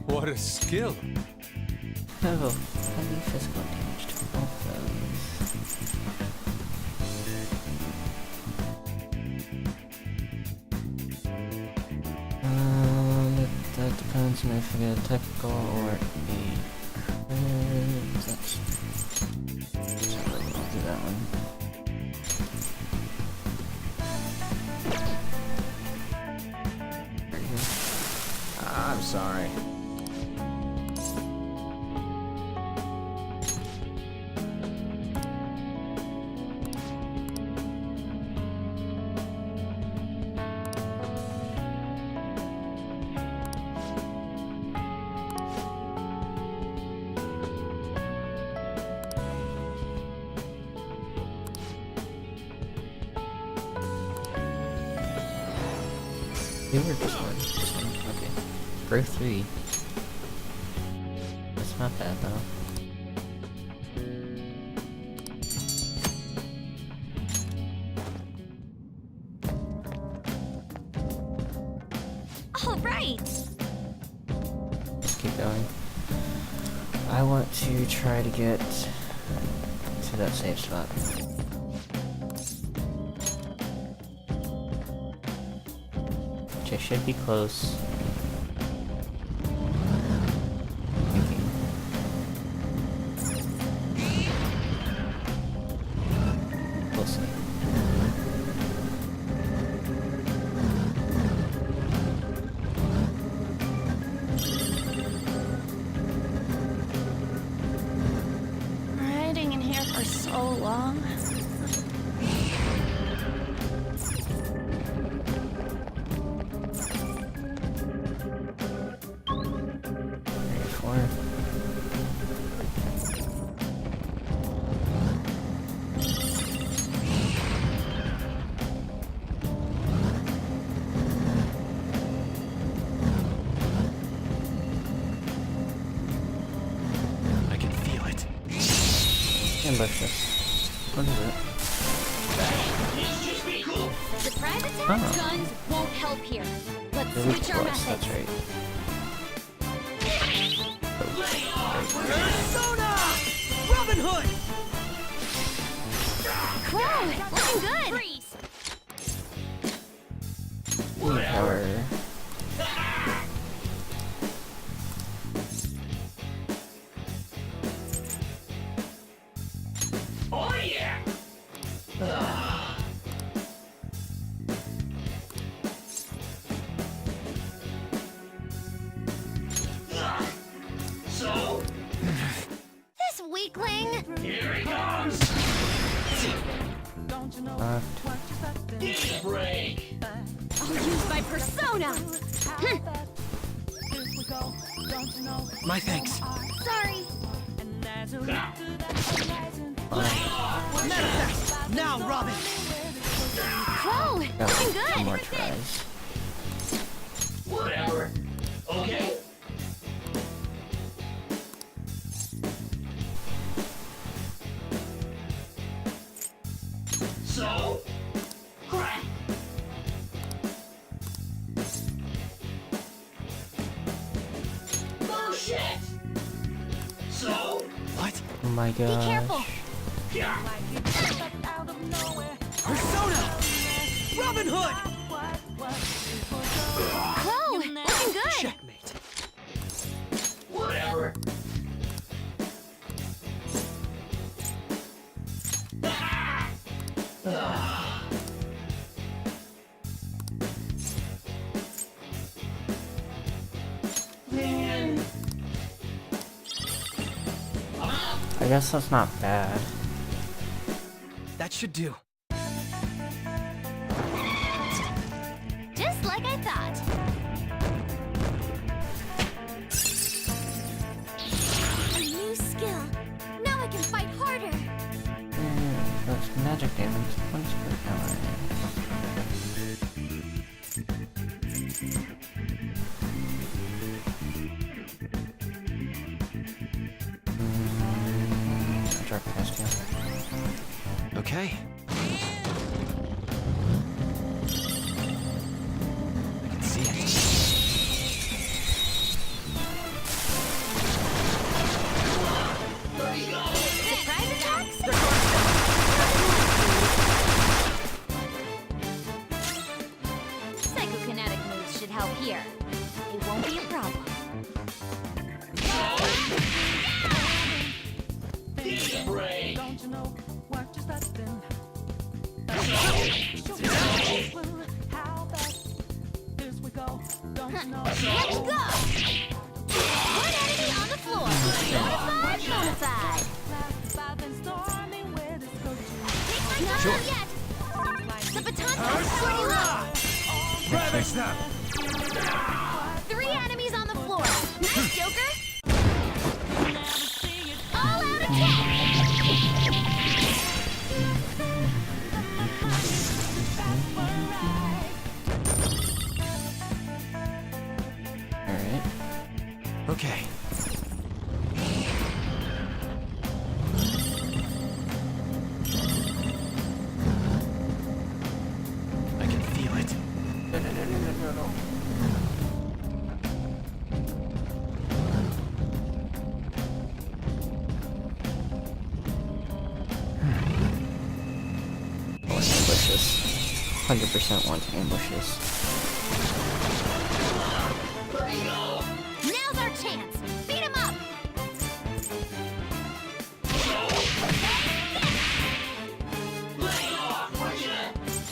What a skill. Oh, heavy physical damage to both those. That depends on if I get a technical or a crit. I'll do that one. I'm sorry. You were just one. Okay. Growth 3. That's not bad though. All right. Let's keep going. I want to try to get to that safe spot. Which I should be close. Thinking. We'll see. Riding in here for so long. I can feel it. Ambush us. What is it? Surprise attack Oh. guns won't help here. Let's The weak switch our force, methods. that's right. Persona! Robin Hood! Crow, looking good. Freeze. Power. Oh yeah! So, This weakling. here he comes! Give me a break! I'll use my persona. My thanks. Sorry. Manifest! Now, Robin! Crow, Got looking two good. more tries. Whatever. Okay? So, crack! Bullshit! So, What? Oh my gosh. Be careful. yeah! Persona! Robin Hood! Crow, looking good. Checkmate. Whatever. Man. I guess that's not bad. That should do. Just like I thought. A new skill. Now I can fight harder. That's magic damage. Once per hour. Dark past you. Okay. I can see it. Let's go! One enemy on the floor. Bonafide, bonafide. Not done yet. The baton's already low. Ravage them! 3 enemies on the floor. Nice, Joker. All out attack. Alright. Okay. I can feel it. No. I want to ambush this. 100% want to ambush this. Now's our chance. Beat him up.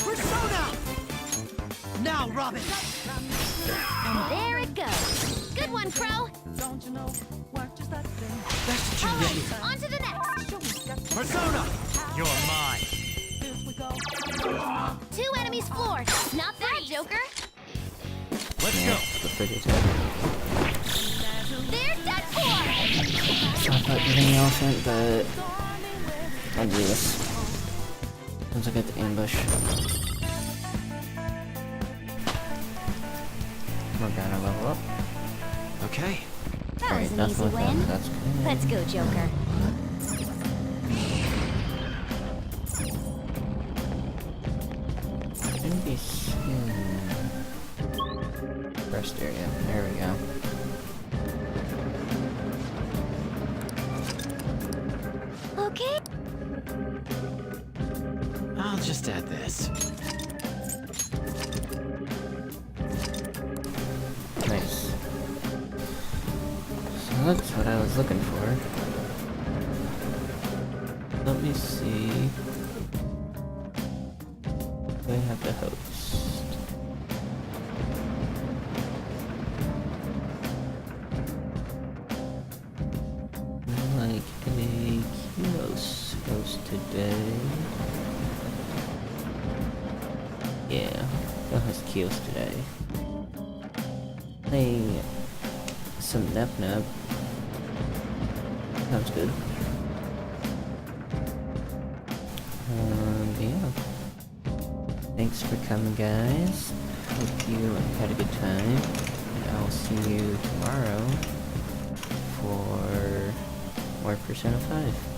Persona! Now, Robin! And there it goes. Good one, Crow. That's All right, on to the next. Persona! You're mine. 2 enemies floor. Not bad, Joker. Let's Yeah, the pretty attack. There's that 4. I thought using the elephant, but I'll do this. Once I get the ambush. We're gonna level up. Okay. That Alright, was an that's easy what win. that's good. Let's go, Joker. Shouldn't be soon. Rest area. There we go. Okay. I'll just add this. Nice. So that's what I was looking for. Let me see. Do I have the host? Like a Kios host today. Yeah, I'll host Kios today. Playing some Nep. Sounds good. Yeah. Thanks for coming, guys. Hope you had a good time. And I'll see you tomorrow for more Persona 5.